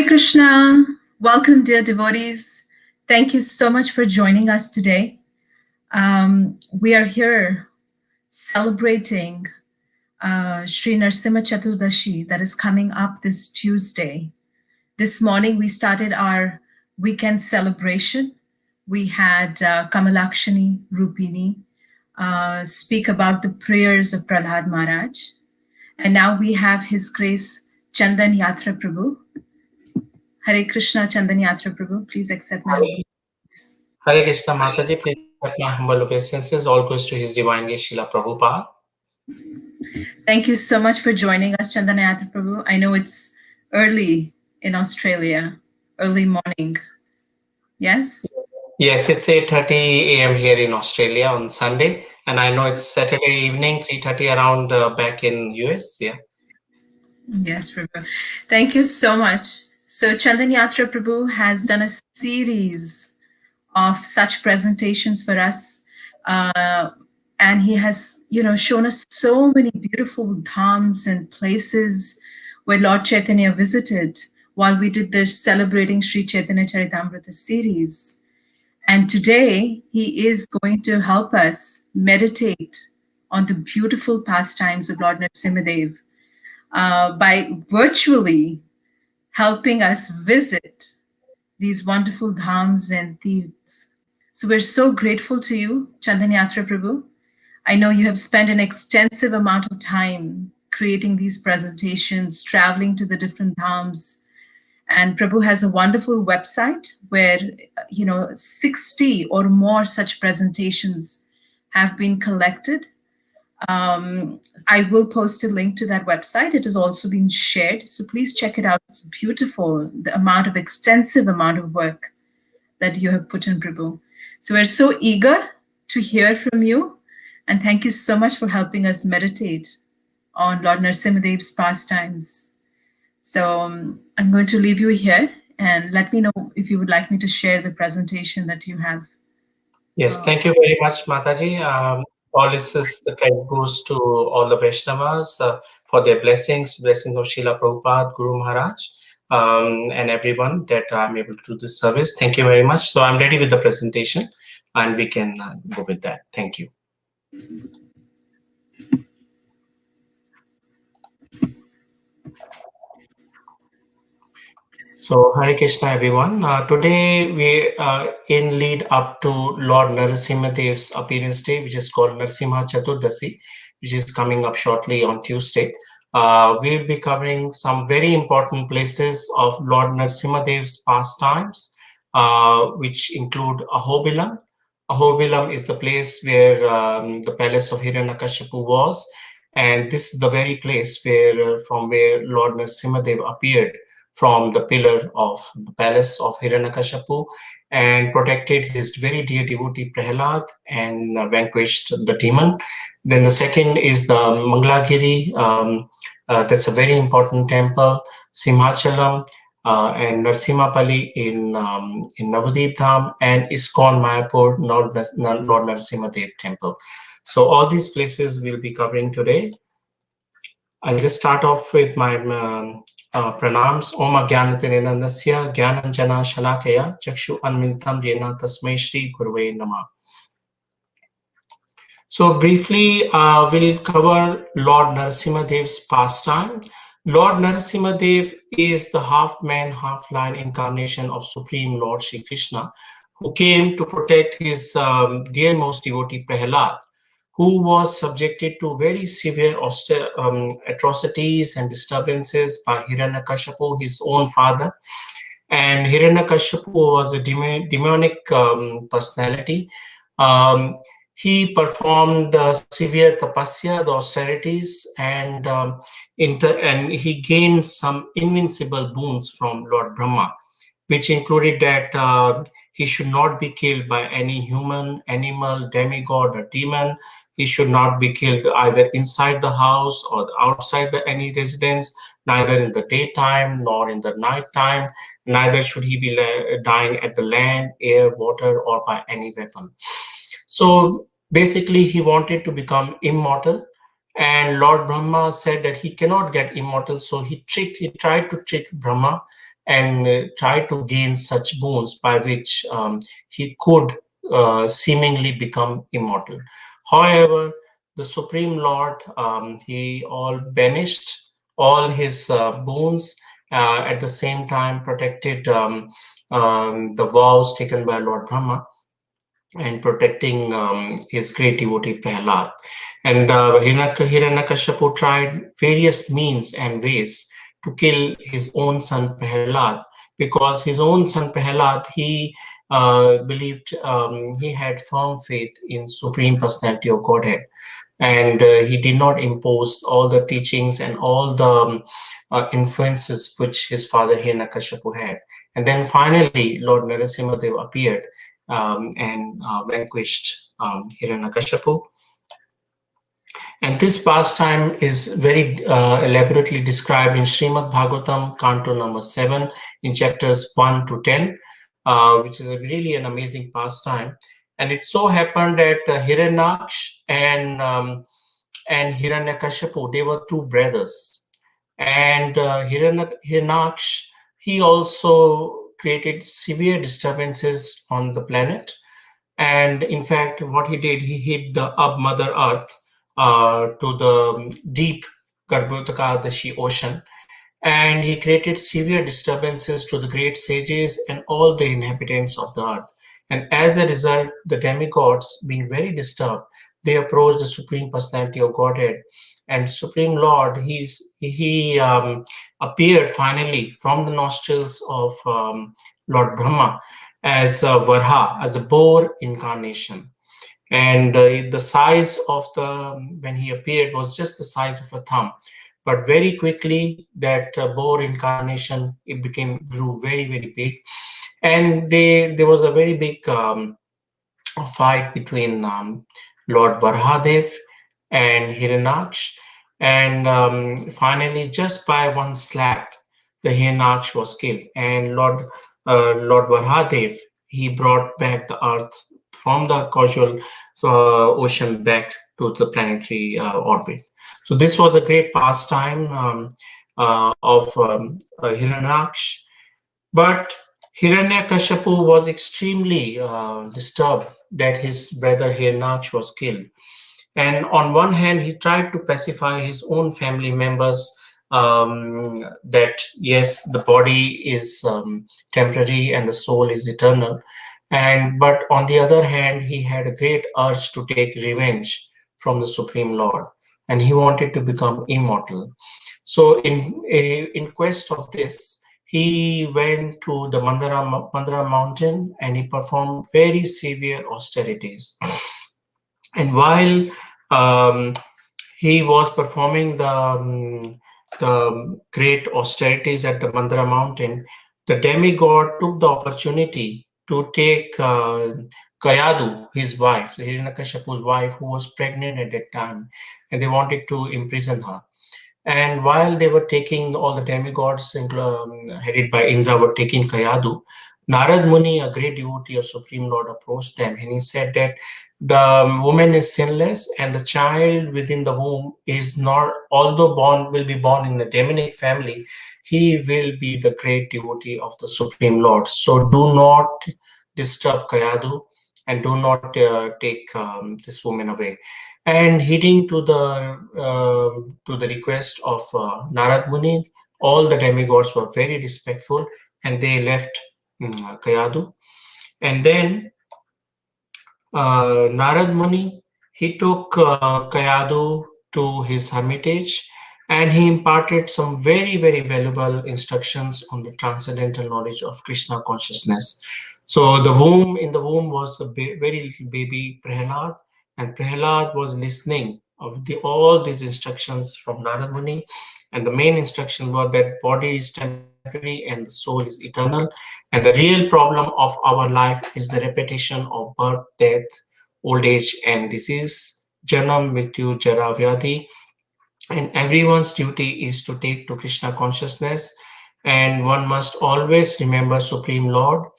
Krishna. Welcome, dear devotees. Thank you so much for joining us today. We are here celebrating Sri Nrisimha Chaturdashi that is coming up this Tuesday. This morning, we started our weekend celebration. We had Kamalakshmi Rupini speak about the prayers of Prahlad Maharaj. And now we have His Grace Chandan Yatra Prabhu. Hare Krishna, Chandan Yatra Prabhu, please accept my Hare Krishna Mataji, please accept my humble obeisances. All goes to His Divine Grace, Srila Prabhupada. Thank you so much for joining us, Chandan Yatra Prabhu. I know it's early in Australia, early morning. Yes? Yes, it's 8:30 a.m. here in Australia on Sunday, and I know it's Saturday evening, 3:30 around back in US. Yeah. Yes, Prabhu. Thank you so much. So Chandan Yatra Prabhu has done a series of such presentations for us. And he has, shown us so many beautiful dhams and places where Lord Caitanya visited while we did the Celebrating Sri Chaitanya Charitamrita series. And today he is going to help us meditate on the beautiful pastimes of Lord Nrisimhadeva by virtually helping us visit these wonderful dhams and tirthas. So we're so grateful to you, Chandan Yatra Prabhu. I know you have spent an extensive amount of time creating these presentations, traveling to the different dhams. And Prabhu has a wonderful website where, 60 or more such presentations have been collected. I will post a link to that website. It has also been shared. So please check it out. It's beautiful, the extensive amount of work that you have put in, Prabhu. So we're so eager to hear from you. And thank you so much for helping us meditate on Lord Nrisimhadeva's pastimes. So I'm going to leave you here and let me know if you would like me to share the presentation that you have. Yes, thank you very much, Mataji. All this is the credit goes to all the Vaishnavas for their blessings of Srila Prabhupada, Guru Maharaj, and everyone that I'm able to do this service. Thank you very much. So I'm ready with the presentation and we can go with that. Thank you. So Hare Krishna everyone. Today we in lead up to Lord Nrisimhadeva's appearance day, which is called Nrisimha Chaturdasi, which is coming up shortly on Tuesday. We'll be covering some very important places of Lord Nrisimhadeva's pastimes, which include Ahobilam. Ahobilam is the place where the palace of Hiranyakashipu was, and this is the very place where from where Lord Nrisimhadeva appeared from the pillar of the palace of Hiranyakashipu and protected his very dear devotee Prahlad and vanquished the demon. Then the second is the Mangalagiri. That's a very important temple. Simhachalam and Palli in Navadvipa Dhama, and ISKCON Mayapur, Lord Nrisimhadeva temple. So all these places we'll be covering today. I'll just start off with my pranams. Om Ajnanatinandasya Jnananjana Shalakaya Chakshu Anmilitam Jena Tasmai Shri Guruve Namah. So briefly, we'll cover Lord Nrisimhadeva's pastime. Lord Nrisimhadev is the half-man, half-lion incarnation of Supreme Lord Sri Krishna, who came to protect his dearmost devotee Prahlad, who was subjected to very severe atrocities and disturbances by Hiranyakashipu, his own father. And Hiranyakashipu was a demonic personality. He performed severe tapasya, the austerities, and he gained some invincible boons from Lord Brahma, which included that he should not be killed by any human, animal, demigod, or demon. He should not be killed either inside the house or outside any residence, neither in the daytime nor in the nighttime. Neither should he be dying at the land, air, water, or by any weapon. So basically, he wanted to become immortal. And Lord Brahma said that he cannot get immortal. So he tried to trick Brahma. and tried to gain such boons by which he could seemingly become immortal. However, the Supreme Lord, he all banished all his boons, at the same time protected the vows taken by Lord Brahma, and protecting his great devotee Prahlad. And Hiranyakashipu tried various means and ways to kill his own son Prahlad, because his own son Prahlad, he believed, he had firm faith in Supreme Personality of Godhead, and he did not impose all the teachings and all the influences which his father Hiranyakashipu had. And then finally, Lord Nrisimhadeva appeared and vanquished Hiranyakashipu. And this pastime is very elaborately described in Srimad Bhagavatam, Canto number 7, in chapters 1 to 10, which is really an amazing pastime. And it so happened that Hiranyaksh and Hiranyakashipu, they were two brothers. And Hiranyaksh, he also created severe disturbances on the planet. And in fact, what he did, he hit the Mother Earth to the deep Garbhotakaadashi ocean, and he created severe disturbances to the great sages and all the inhabitants of the earth. And as a result, the demigods, being very disturbed, they approached the Supreme Personality of Godhead. And Supreme Lord, he appeared finally from the nostrils of Lord Brahma as a Varha, as a boar incarnation. And the size of when he appeared was just the size of a thumb. But very quickly, that boar incarnation, it grew very, very big. And there was a very big fight between Lord Varhadev and Hiranyaksh. And finally, just by one slap, the Hiranyaksh was killed. And Lord Varhadev, he brought back the earth from the causal ocean back to the planetary orbit. So this was a great pastime of Hiranyaksh. But Hiranyakashipu was extremely disturbed that his brother Hiranyaksh was killed. And on one hand, he tried to pacify his own family members that yes, the body is temporary and the soul is eternal. But on the other hand, he had a great urge to take revenge from the Supreme Lord, and he wanted to become immortal. So in quest of this, he went to the Mandara mountain and he performed very severe austerities. And while he was performing the great austerities at the Mandara mountain, the demigod took the opportunity to take Kayadu, his wife, Hiranyakashipu's wife, who was pregnant at that time, and they wanted to imprison her. And while they were taking, all the demigods, headed by Indra, were taking Kayadu, Narad Muni, a great devotee of Supreme Lord, approached them, and he said that the woman is sinless and the child within the womb is not, although will be born in a demonic family, he will be the great devotee of the Supreme Lord. So do not disturb Kayadu and do not take this woman away. And heeding to the request of Narad Muni, all the demigods were very respectful and they left Kayadu. And then Narad Muni, he took Kayadu to his hermitage and he imparted some very, very valuable instructions on the transcendental knowledge of Krishna consciousness. So in the womb was a very little baby Prahlad, and Prahlad was listening of all these instructions from Narad Muni. And the main instruction was that body is temporary and the soul is eternal. And the real problem of our life is the repetition of birth, death, old age, and disease, Janam, Mrityu, Jara, Vyadhi. And everyone's duty is to take to Krishna consciousness. And one must always remember Supreme Lord.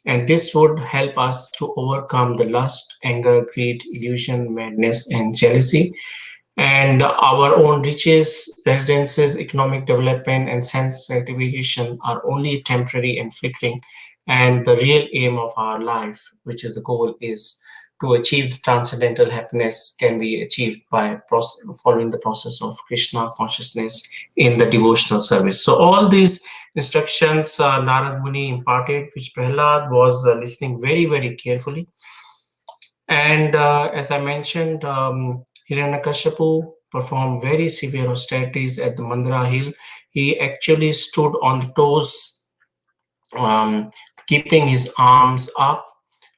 And this would help us to overcome the lust, anger, greed, illusion, madness, and jealousy. and our own riches, residences, economic development, and sense gratification are only temporary and flickering. And the real aim of our life, which is the goal, is to achieve the transcendental happiness, can be achieved by following the process of Krishna consciousness in the devotional service. So all these instructions Narad Muni imparted, which Prahlad was listening very, very carefully. And as I mentioned, Hiranyakashipu performed very severe austerities at the Mandara hill. He actually stood on the toes, um, keeping his arms up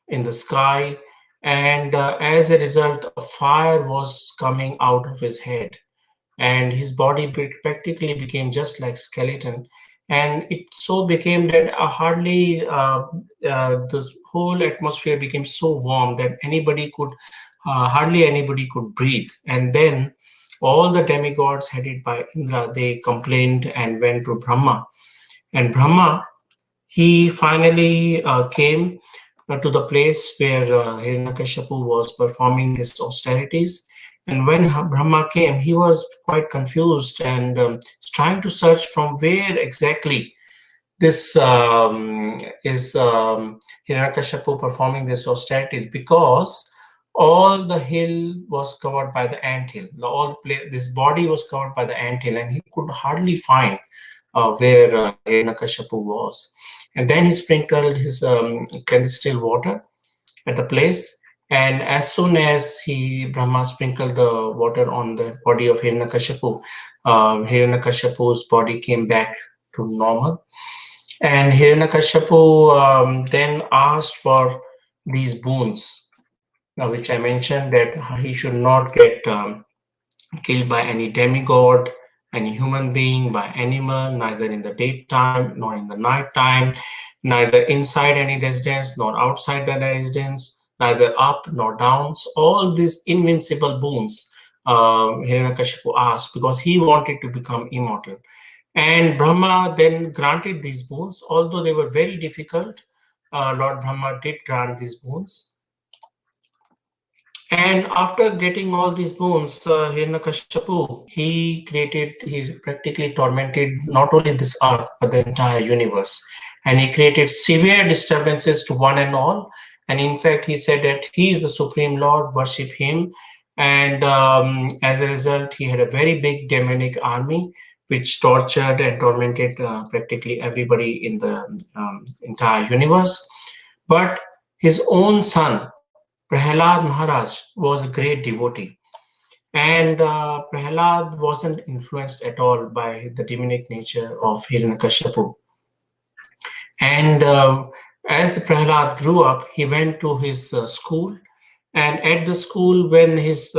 in the sky. And as a result, a fire was coming out of his head, and his body practically became just like skeleton. And it so became that the whole atmosphere became so warm that hardly anybody could breathe. And then all the demigods headed by Indra, they complained and went to Brahma. And Brahma, he finally came to the place where Hiranyakashipu was performing his austerities. And when Brahma came, he was quite confused and trying to search from where exactly this is Hiranyakashipu performing this austerities, because all the hill was covered by the ant hill. This body was covered by the ant hill, and he could hardly find where Hiranyakashipu was. And then he sprinkled his still water at the place. And as soon as Brahma sprinkled the water on the body of Hiranyakashipu, Hiranyakashipu's body came back to normal. And Hiranyakashipu then asked for these boons, which I mentioned, that he should not get killed by any demigod, any human being, by animal, neither in the daytime nor in the night time, neither inside any residence nor outside the residence, neither up nor down. So all these invincible boons Hiranyakashipu asked, because he wanted to become immortal. And Brahma then granted these boons, although they were very difficult. Lord Brahma did grant these boons. And after getting all these boons, Hiranyakashipu, he practically tormented not only this earth, but the entire universe. And he created severe disturbances to one and all. And in fact, he said that he is the Supreme Lord, worship him. And as a result, he had a very big demonic army, which tortured and tormented practically everybody in the entire universe. But his own son, Prahlad Maharaj, was a great devotee, and Prahlad wasn't influenced at all by the demonic nature of Hiranyakashipu. And as the Prahlad grew up, he went to his school, and at the school, when his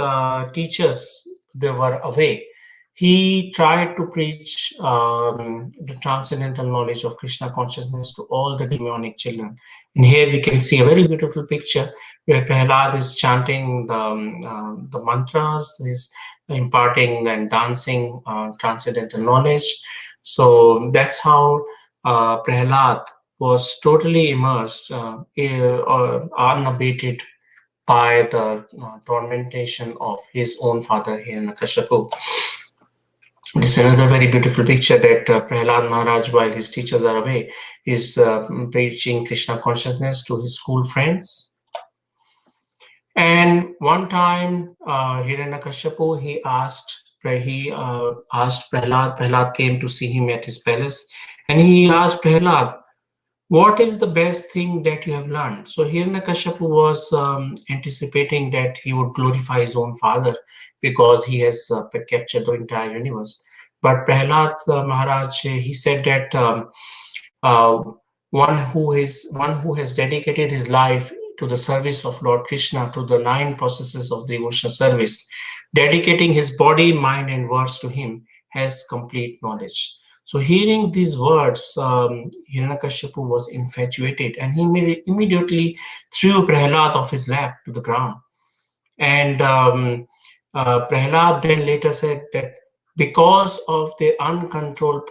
teachers they were away, he tried to preach the transcendental knowledge of Krishna consciousness to all the demonic children. And here we can see a very beautiful picture where Prahlad is chanting the mantras, he's imparting and dancing transcendental knowledge. So that's how Prahlad was totally immersed, unabated by the tormentation of his own father Hiranyakashipu. This is another very beautiful picture that Prahlad Maharaj, while his teachers are away, is preaching Krishna consciousness to his school friends. And one time, Hiranyakashipu, he asked Prahlad. Prahlad came to see him at his palace, and he asked Prahlad, what is the best thing that you have learned? So Hiranyakashipu was anticipating that he would glorify his own father because he has captured the entire universe. But Prahlad Maharaj, he said that one who has dedicated his life to the service of Lord Krishna, to the 9 processes of devotional service, dedicating his body, mind, and words to him, has complete knowledge. So hearing these words, Hiranyakashipu was infatuated, and he immediately threw Prahlad off his lap to the ground. And Prahlad then later said that because of the uncontrolled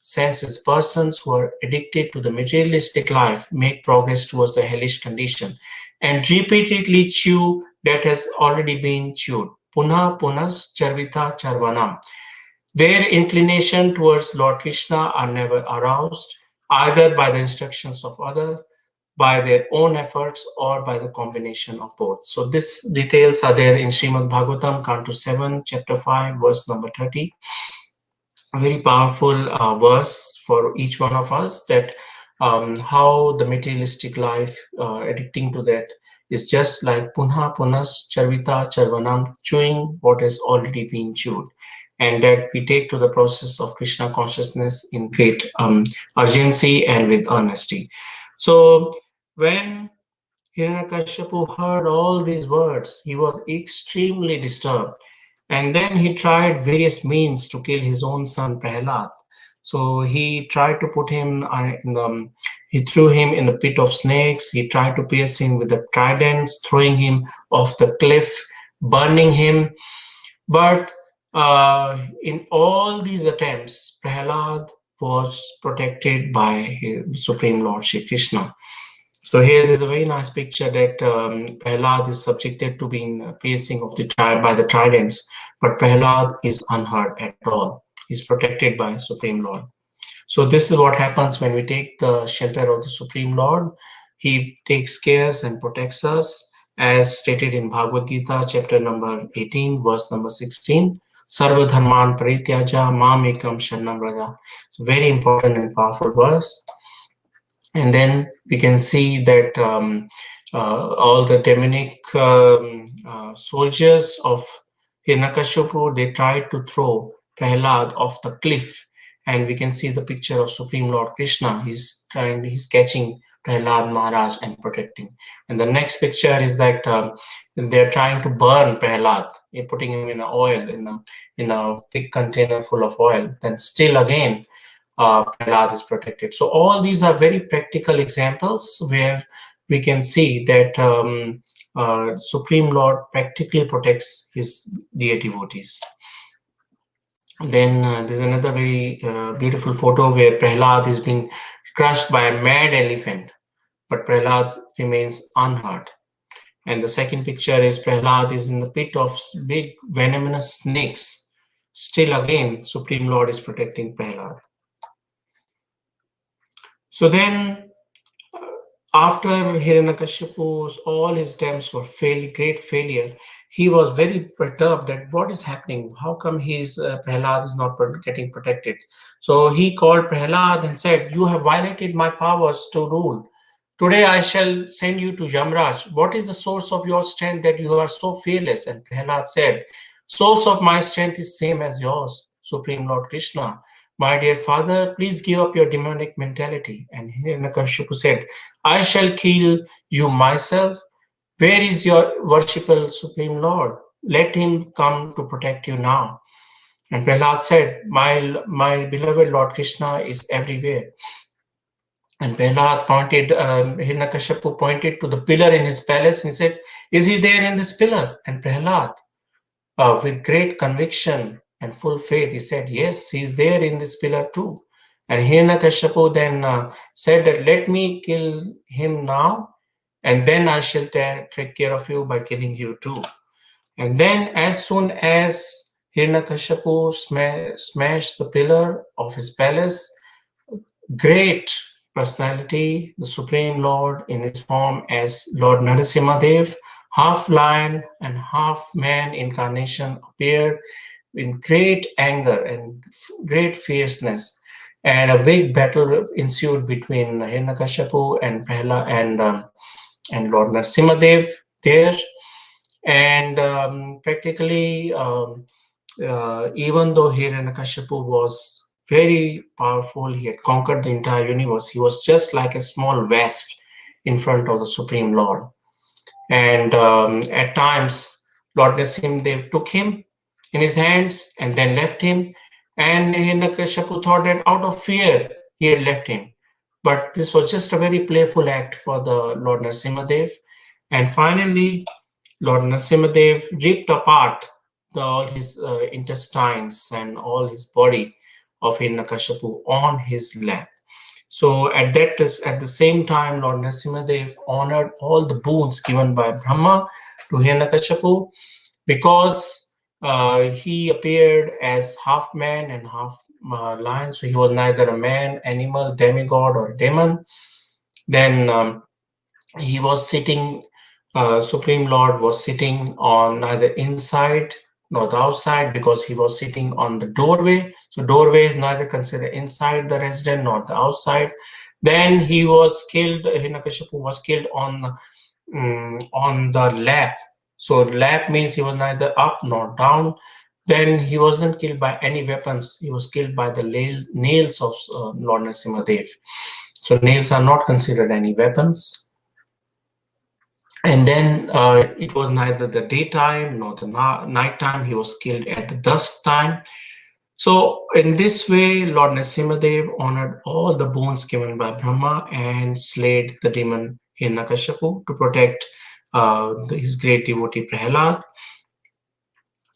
senses, persons who are addicted to the materialistic life make progress towards the hellish condition and repeatedly chew that has already been chewed. Punha Punas Charvita Charvanam. Their inclination towards Lord Krishna are never aroused, either by the instructions of others, by their own efforts, or by the combination of both. So these details are there in Srimad Bhagavatam, Canto 7, Chapter 5, verse number 30. A very powerful verse for each one of us, that how the materialistic life, addicting to that, is just like punha punas charvita charvanam, chewing what has already been chewed, and that we take to the process of Krishna consciousness in great urgency and with honesty. So when Hiranyakashipu heard all these words, he was extremely disturbed. And then he tried various means to kill his own son Prahlad. So he tried to put him he threw him in a pit of snakes. He tried to pierce him with the tridents, throwing him off the cliff, burning him. But in all these attempts, Prahlad was protected by his Supreme Lord Shri Krishna. So here is a very nice picture that Prahlad is subjected to being piercing of the by the tridents, but Prahlad is unhurt at all. He's protected by Supreme Lord. So this is what happens when we take the shelter of the Supreme Lord. He takes care and protects us, as stated in Bhagavad Gita, chapter number 18, verse number 16. Sarva dharman parityaja mam ekam sharanam vraja. It's a very important and powerful verse. And then we can see that all the demonic soldiers of Hiranyakashipu, they tried to throw Prahlad off the cliff, and we can see the picture of Supreme Lord Krishna. He's catching Prahlad Maharaj and protecting. And the next picture is that they're trying to burn Prahlad, putting him in oil, in a big container full of oil. Then still again, Prahlad is protected. So all these are very practical examples where we can see that Supreme Lord practically protects his dear devotees. Then there's another very beautiful photo where Prahlad is being crushed by a mad elephant, but Prahlad remains unhurt. And the second picture is Prahlad is in the pit of big venomous snakes. Still again, Supreme Lord is protecting Prahlad. So then, after Hiranyakashipu's all his attempts were great failure, he was very perturbed at what is happening. How come his Prahlad is not getting protected? So he called Prahlad and said, "You have violated my powers to rule. Today I shall send you to Yamraj. What is the source of your strength that you are so fearless?" And Prahlad said, "Source of my strength is same as yours, Supreme Lord Krishna. My dear father, please give up your demonic mentality." And Hiranyakashipu said, "I shall kill you myself. Where is your worshipful Supreme Lord? Let him come to protect you now." And Prahlad said, my beloved Lord Krishna is everywhere. And Prahlad Hiranyakashipu pointed to the pillar in his palace and he said, "Is he there in this pillar?" And Prahlad, with great conviction and full faith, he said, "Yes, he is there in this pillar too." And Hiranyakashipu then said that, "Let me kill him now, and then I shall take care of you by killing you too." And then as soon as Hiranyakashipu smashed the pillar of his palace, great personality, the Supreme Lord in his form as Lord Nrisimhadeva, half lion and half man incarnation, appeared in great anger and great fierceness. And a big battle ensued between Hiranyakashipu and Prahlad and Lord Nrisimhadeva there. And practically, even though Hiranyakashipu was very powerful, he had conquered the entire universe, he was just like a small wasp in front of the Supreme Lord. And at times, Lord Nrisimhadeva took him in his hands and then left him. And Hiranyakashipu thought that out of fear, he had left him. But this was just a very playful act for the Lord Nrisimhadeva. And finally, Lord Nrisimhadeva ripped apart all his intestines and all his body of Hiranyakashipu on his lap. So at the same time, Lord Nrisimhadeva honored all the boons given by Brahma to Hiranyakashipu, because He appeared as half man and half lion, so he was neither a man, animal, demigod, or demon. Then he was sitting, Supreme Lord was sitting on neither inside nor the outside, because he was sitting on the doorway. So doorway is neither considered inside the resident nor the outside. Then he was killed, Hiranyakashipu was killed on the lap. So lap means he was neither up nor down. Then he wasn't killed by any weapons. He was killed by the nails of Lord Nrisimhadeva. So nails are not considered any weapons. And then it was neither the daytime nor the nighttime. He was killed at the dusk time. So in this way, Lord Nrisimhadeva honored all the boons given by Brahma and slayed the demon Hiranyakashipu to protect his great devotee Prahlad.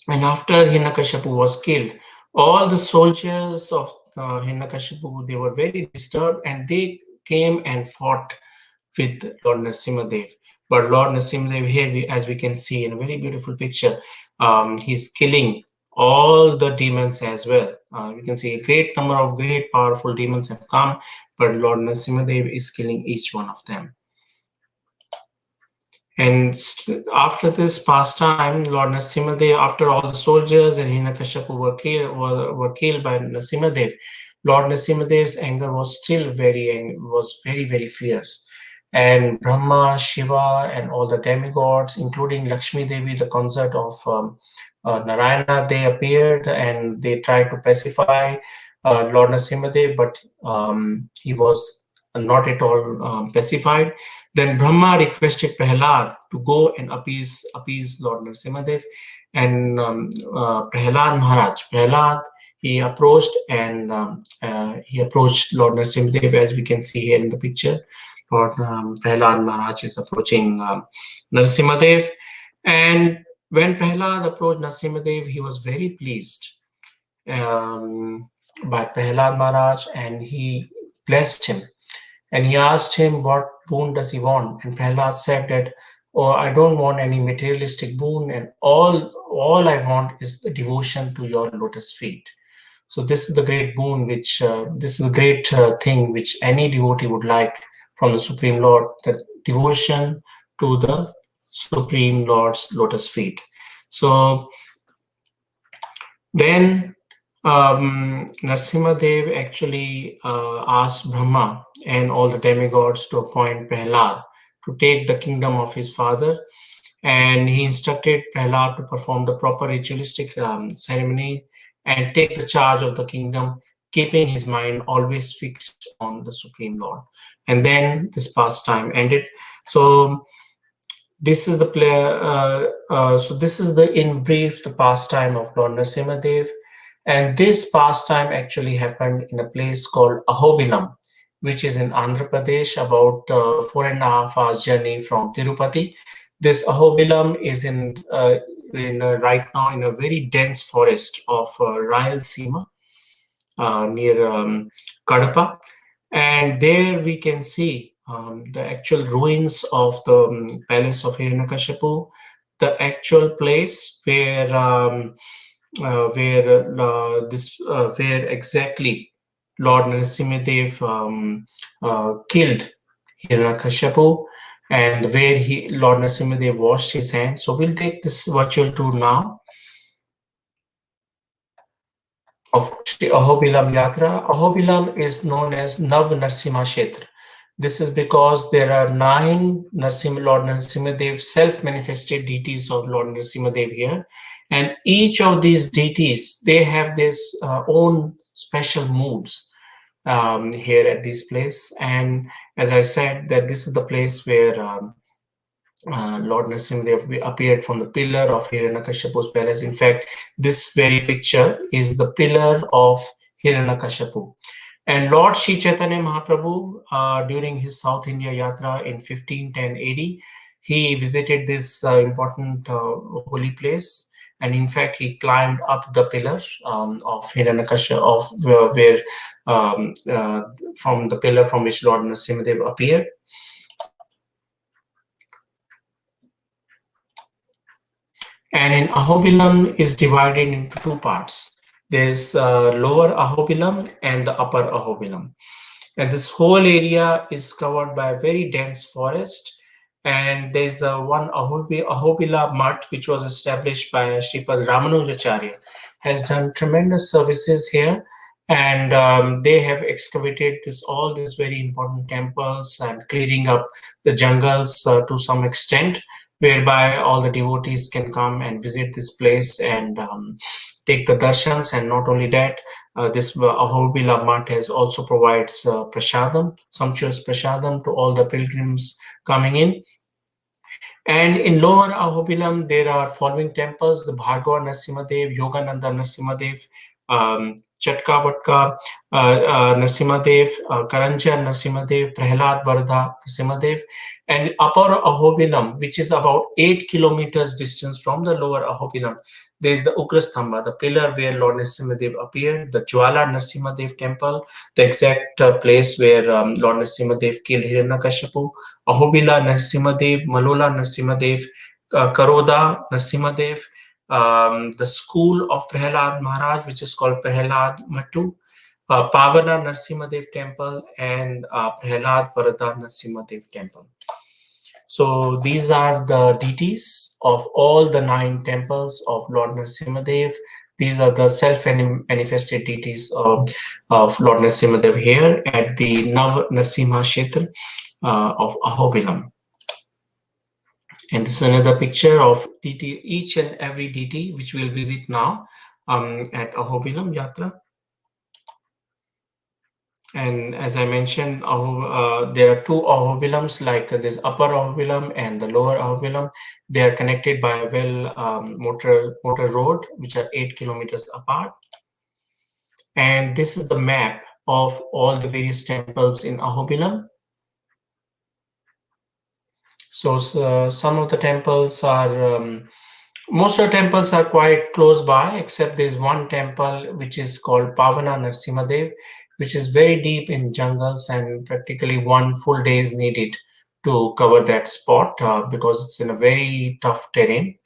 And after Hiranyakashipu was killed, all the soldiers of Hiranyakashipu, they were very disturbed, and they came and fought with Lord Nrisimhadeva. But Lord Nrisimhadeva here, as we can see in a very beautiful picture, he's killing all the demons as well. We can see a great number of great powerful demons have come, but Lord Nrisimhadeva is killing each one of them. And after this pastime, Lord Nrisimhadeva, after all the soldiers and Hiranyakashipu were killed by Nrisimhadeva, Lord Nrisimhadeva's anger was still very fierce. And Brahma, Shiva, and all the demigods, including Lakshmi Devi, the consort of Narayana, they appeared and they tried to pacify Lord Nrisimhadeva, but he was not at all pacified. Then Brahma requested Prahlad to go and appease Lord Nrisimhadeva, and Prahlad Maharaj, he approached Lord Nrisimhadeva, as we can see here in the picture. Lord Prahlad Maharaj is approaching Nrisimhadev, and when Prahlad approached Nrisimhadev, he was very pleased by Prahlad Maharaj, and he blessed him. And he asked him what boon does he want, and Prahlad said that, "Oh, I don't want any materialistic boon, and all I want is the devotion to your lotus feet." So this is the great boon, this is a great thing which any devotee would like from the Supreme Lord, that devotion to the Supreme Lord's lotus feet. So then Nrsimhadev actually asked Brahma and all the demigods to appoint Prahlad to take the kingdom of his father, and he instructed Prahlad to perform the proper ritualistic ceremony and take the charge of the kingdom, keeping his mind always fixed on the Supreme Lord. And then this pastime ended. So this is in brief the pastime of Lord Nrisimhadev. And this pastime actually happened in a place called Ahobilam, which is in Andhra Pradesh, about 4.5 hours journey from Tirupati. This Ahobilam is right now in a very dense forest of Rayalaseema near Kadapa. And there we can see the actual ruins of the palace of Hiranyakashipu, the actual place where exactly Lord Nrisimhadev killed Hiranyakashipu, and where Lord Nrisimhadev washed his hands. So we'll take this virtual tour now of Ahobilam Yatra. Ahobilam is known as Nrisimha Kshetra. This is because there are 9 Lord Nrisimhadev self-manifested deities of Lord Nrisimhadev here, and each of these deities, they have this own special moods here at this place. And as I said, that this is the place where Lord Nrisimhadev appeared from the pillar of Hiranyakashipu's palace. In fact, this very picture is the pillar of Hiranyakashipu. And Lord Sri Caitanya Mahaprabhu, during his South India Yatra in 1510 AD, he visited this important holy place. And in fact, he climbed up the pillar of Hiranyakashipu, from the pillar from which Lord Nrisimhadev appeared. And in Ahobilam is divided into two parts. There's lower Ahobilam and the upper Ahobilam. And this whole area is covered by a very dense forest. And there's one Ahobila Mutt, which was established by Sripad Ramanujacharya, has done tremendous services here. And they have excavated all these very important temples and clearing up the jungles to some extent, whereby all the devotees can come and visit this place and take the darshans. And not only that, this Ahobila Mutt has also provides prasadam, sumptuous prasadam to all the pilgrims coming in. And in Lower Ahobilam, there are following temples: the Bhargava Nrisimhadev, Yogananda Nrisimhadev, Chatkavatka Nrisimhadev, Karanja Nrisimhadev, Prahlad Vardha Nrisimhadev, and Upper Ahobilam, which is about 8 kilometers distance from the Lower Ahobilam. There is the Ugrastamba, the pillar where Lord Nrisimhadev appeared, the Jwala Nrisimhadev temple, the exact place where Lord Nrisimhadev killed Hiranyakashipu, Ahobila Nrisimhadev, Malola Nrisimhadev, Karoda Nrisimhadev, the school of Prahlad Maharaj, which is called Prahlad Matu, Pavana Nrisimhadev temple, and Prahlad Varada Nrisimhadev temple. So these are the deities of all the 9 temples of Lord Nrisimhadev. These are the self-manifested deities of Lord Nrisimhadev here at the Narasimha Kshetra of Ahobilam. And this is another picture of deity, each and every deity which we'll visit now at Ahobilam Yatra. And as I mentioned, there are 2 Ahobilams, like this upper Ahobilam and the lower Ahobilam. They are connected by a motor road, which are 8 kilometers apart. And this is the map of all the various temples in Ahobilam. So some of the temples are, most of the temples are quite close by, except there's one temple which is called Pavana Nrisimhadev, which is very deep in jungles, and practically 1 full day is needed to cover that spot because it's in a very tough terrain.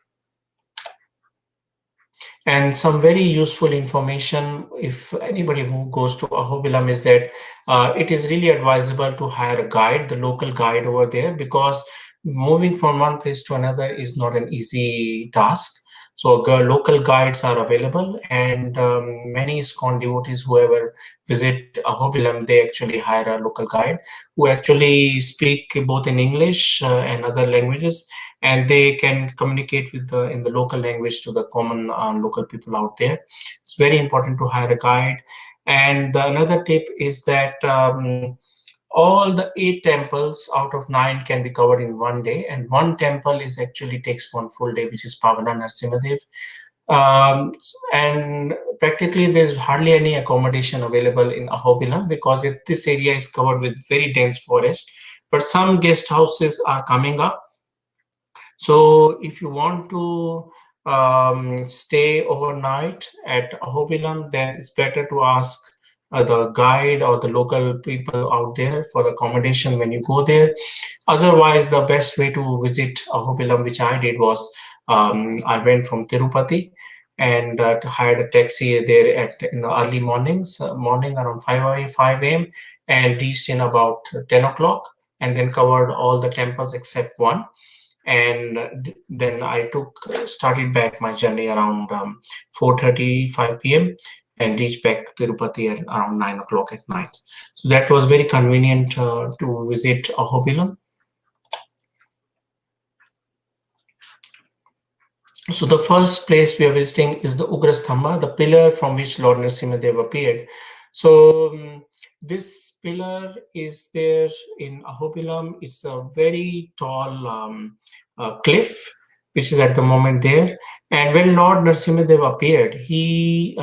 And some very useful information, if anybody who goes to Ahobilam, is that it is really advisable to hire a guide, the local guide over there, because moving from one place to another is not an easy task. So local guides are available, and many ISKCON devotees, whoever visit Ahobilam, they actually hire a local guide who actually speak both in English and other languages, and they can communicate with in the local language to the common local people out there. It's very important to hire a guide. And another tip is that all the 8 temples out of 9 can be covered in one day, and one temple is actually takes 1 full day, which is Pavana Nrisimhadev. And practically there's hardly any accommodation available in Ahobilam because this area is covered with very dense forest, but some guest houses are coming up. So if you want to stay overnight at Ahobilam, then it's better to ask the guide or the local people out there for accommodation when you go there. Otherwise, the best way to visit Ahobilam, which I did, was I went from Tirupati and hired a taxi there in the early morning around 5 a.m. and reached in about 10 o'clock, and then covered all the temples except one. And then I started back my journey around 4:35 p.m. and reached back to Tirupati at around 9 o'clock at night. So that was very convenient to visit Ahobilam. So the first place we are visiting is the Ugrastamba, the pillar from which Lord Nrisimhadeva appeared. So this pillar is there in Ahobilam. It's a very tall cliff, which is at the moment there. And when Lord Nrisimhadeva appeared, he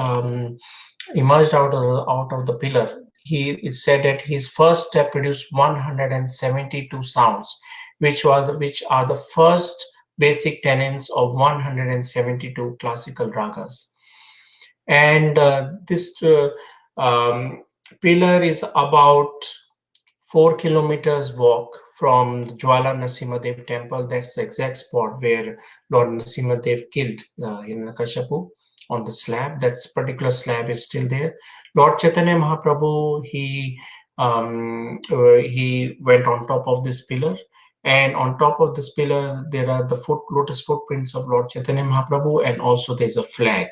emerged out of the pillar. It said that his first step produced 172 sounds, which are the first basic tenets of 172 classical ragas. And this pillar is about 4 kilometers walk from the Jwala Nrisimhadev temple. That's the exact spot where Lord Nrisimhadev killed Hiranyakashipu on the slab. That particular slab is still there. Lord Caitanya Mahaprabhu, he went on top of this pillar, and on top of this pillar there are the lotus footprints of Lord Caitanya Mahaprabhu, and also there's a flag.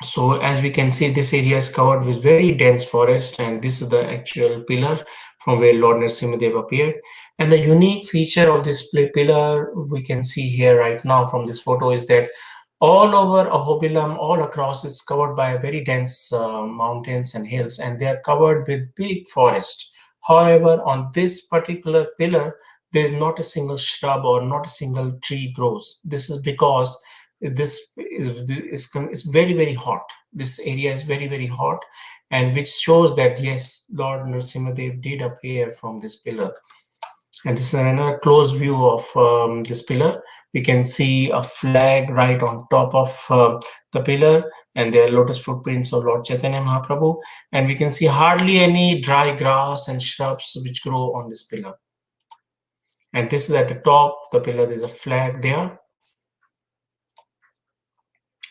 So as we can see, this area is covered with very dense forest, and this is the actual pillar from where Lord Nrisimhadev appeared. And the unique feature of this pillar we can see here right now from this photo is that all over Ahobilam, all across, it's covered by very dense mountains and hills, and they are covered with big forest. However, on this particular pillar, there is not a single shrub or not a single tree grows. This is because is very, very hot. This area is very, very hot, and which shows that yes, Lord Nrisimhadev did appear from this pillar. And this is another close view of this pillar. We can see a flag right on top of the pillar, and there are lotus footprints of Lord Caitanya Mahaprabhu. And we can see hardly any dry grass and shrubs which grow on this pillar. And this is at the top, the pillar, there's a flag there.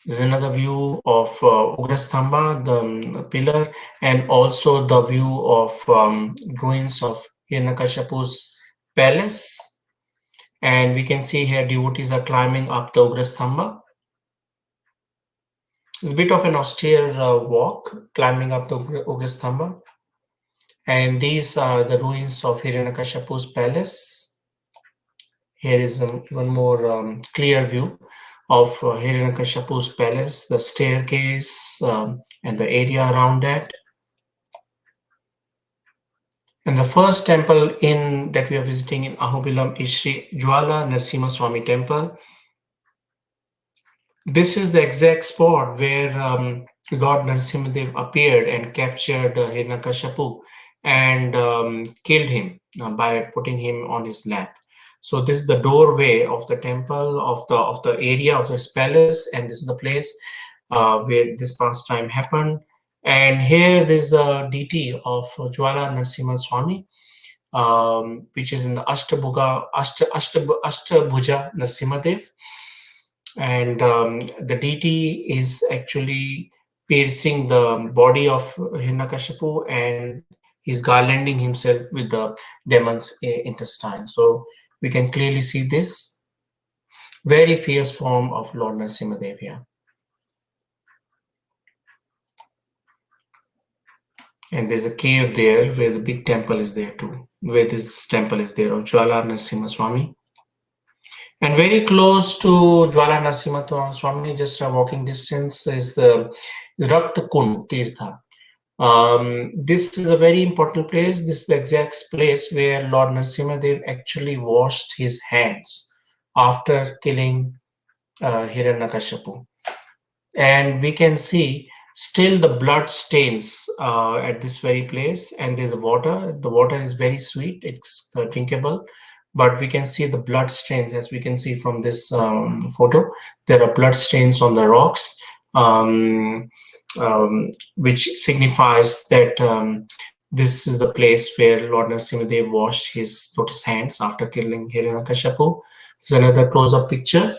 There's another view of Ugrastamba, the pillar, and also the view of ruins of Hiranyakashipu's palace. And we can see here devotees are climbing up the Ugrastamba. It's a bit of an austere walk, climbing up the Ugrastamba. And these are the ruins of Hiranyakashipu's palace. Here is one more clear view of Hiranyakashipu's palace, the staircase and the area around that. And the first temple that we are visiting in Ahobilam is Sri Jwala Nrisimha Swami Temple. This is the exact spot where Lord Nrisimhadev appeared and captured Hiranyakashipu and killed him by putting him on his lap. So this is the doorway of the temple, of the area of his palace, and this is the place where this pastime happened. And here there's a deity of Jwala Nrisimha Swami, which is in the Ashtabhuja Nrisimhadev. And the deity is actually piercing the body of Hiranyakashipu, and he's garlanding himself with the demon's intestine. So we can clearly see this very fierce form of Lord Nrisimhadev here. And there's a cave there where the big temple is there too, where this temple is there of Jwala Nrisimha Swami. And very close to Jwala Nrisimha Swami, just a walking distance, is the Rakta Kund Tirtha. This is a very important place. This is the exact place where Lord Nrisimhadev actually washed his hands after killing Hiranyakashipu. And we can see still the blood stains at this very place, and there's water. The water is very sweet, it's drinkable, but we can see the blood stains. As we can see from this photo, there are blood stains on the rocks, which signifies that this is the place where Lord Nrisimhadev washed his lotus hands after killing Hiranyakashipu. This is another close-up picture.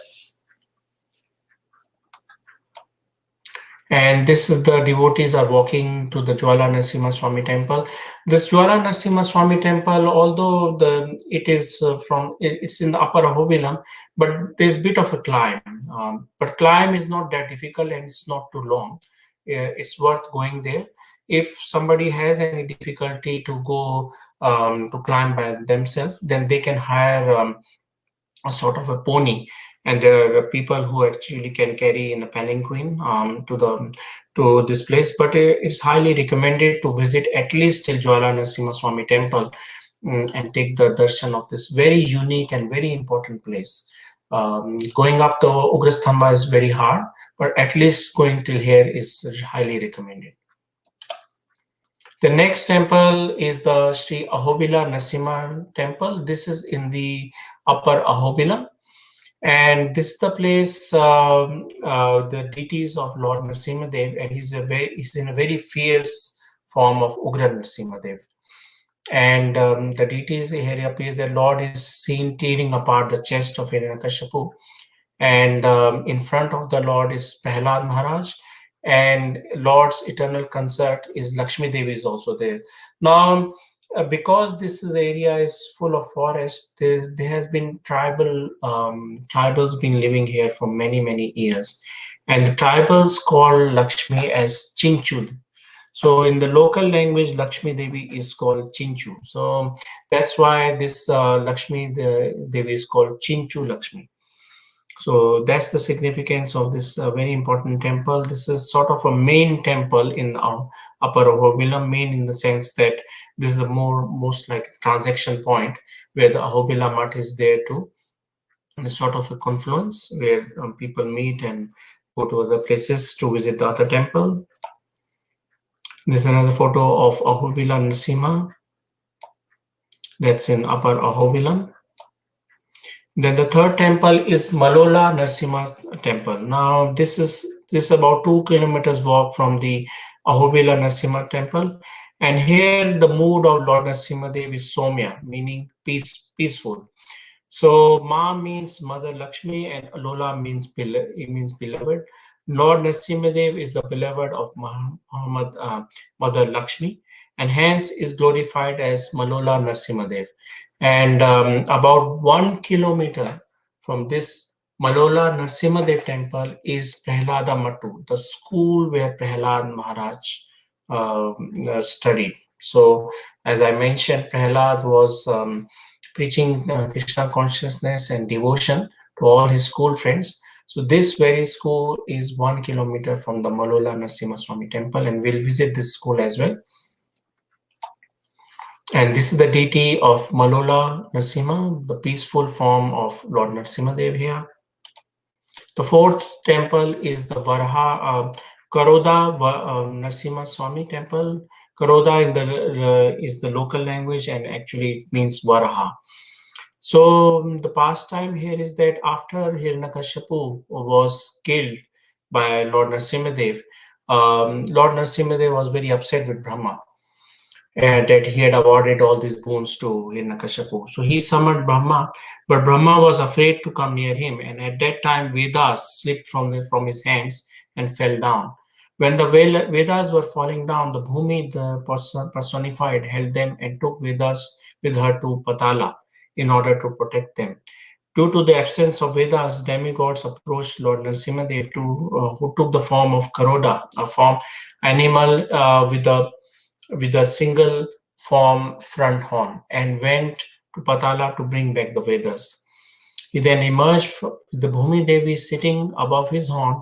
And this is the devotees are walking to the Jwala Nrisimha Swami temple. This Jwala Nrisimha Swami temple, although it's in the upper Ahobilam, but there's a bit of a climb. But climb is not that difficult and it's not too long. It's worth going there. If somebody has any difficulty to go to climb by themselves, then they can hire a sort of a pony, and there are people who actually can carry in a palanquin to this place. But it's highly recommended to visit at least till Jwala Nrisimha Swami temple and take the darshan of this very unique and very important place. Going up the Ugrastamba is very hard, but at least going till here is highly recommended. The next temple is the Sri Ahobila Narasimha temple. This is in the upper Ahobilam. And this is the place, the deities of Lord Nrisimhadev, and he's in a very fierce form of Ugra Nrisimhadev. And the deities here appears that Lord is seen tearing apart the chest of Hiranyakashipu, and in front of the Lord is Prahlad Maharaj, and Lord's eternal consort is Lakshmi Devi is also there. Now, because area is full of forest, there has been tribals been living here for many years, and the tribals call Lakshmi as Chinchud. So in the local language, Lakshmi Devi is called Chinchu. So that's why this Devi is called Chinchu Lakshmi. So that's the significance of this very important temple. This is sort of a main temple in Upper Ahobilam, main in the sense that this is the most like transaction point where the Ahobilam Math is there too. And it's sort of a confluence where people meet and go to other places to visit the other temple. This is another photo of Ahobilam Nrisimha. That's in Upper Ahobilam. Then the third temple is Malola Narasimha temple. Now this is about 2 kilometers walk from the Ahobila Narasimha temple, and here the mood of Lord Nrisimhadeva is Somya, meaning peaceful. So Ma means Mother Lakshmi and Lola means beloved. Lord Nrisimhadeva is the beloved of Muhammad, Mother Lakshmi, and hence is glorified as Malola Nrisimhadev. And about 1 kilometer from this Malola Nrisimhadev temple is Prahlada Matu, the school where Prahlad Maharaj studied. So, as I mentioned, Prahlad was preaching Krishna consciousness and devotion to all his school friends. So this very school is 1 kilometer from the Malola Narasimha Swami temple, and we'll visit this school as well. And this is the deity of Malola Narasimha, the peaceful form of Lord Nrisimhadev here. The fourth temple is the Karoda Narasimha Swami temple. Karoda is the local language, and actually it means Varaha. So the pastime here is that after Hiranyakashipu was killed by Lord Nrisimhadev, Lord Nrisimhadev was very upset with Brahma that he had awarded all these boons to Hiranyakashipu. So he summoned Brahma, but Brahma was afraid to come near him, and at that time Vedas slipped from his hands and fell down. When the Vedas were falling down, the Bhumi, the personified, held them and took Vedas with her to Patala in order to protect them. Due to the absence of Vedas, demigods approached Lord Nrisimhadev who took the form of Karoda, a form animal with a single form front horn, and went to Patala to bring back the Vedas. He then emerged with the Bhumi Devi sitting above his horn.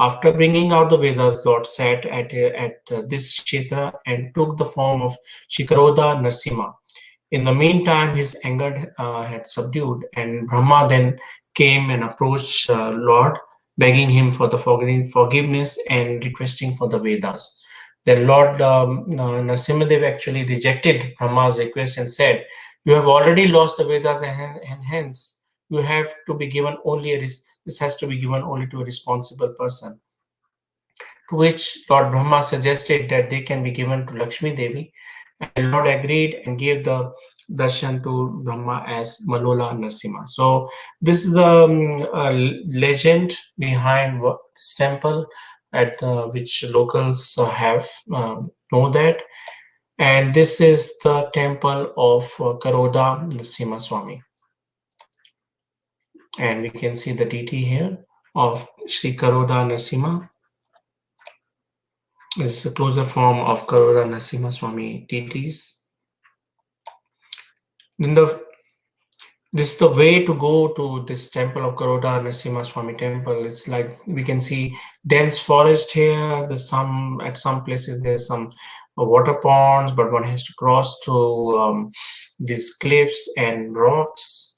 After bringing out the Vedas, Lord sat at this kshetra and took the form of Shikaroda Narasimha. In the meantime, his anger had subdued, and Brahma then came and approached Lord, begging him for the forgiveness and requesting for the Vedas. Then Lord Nrisimhadev actually rejected Brahma's request and said, "You have already lost the Vedas, and hence you have to be given this has to be given only to a responsible person." To which Lord Brahma suggested that they can be given to Lakshmi Devi, and Lord agreed and gave the darshan to Brahma as Malola Narasimha. So this is the legend behind this temple, at which locals know that. And this is the temple of Karoda Narasimha Swami. And we can see the deity here of Sri Karoda Narasimha. This is a closer form of Karoda Narasimha Swami deities. This is the way to go to this temple of Karoda Nrisimha Swami temple. It's like we can see dense forest here. At some places there's some water ponds, but one has to cross through these cliffs and rocks.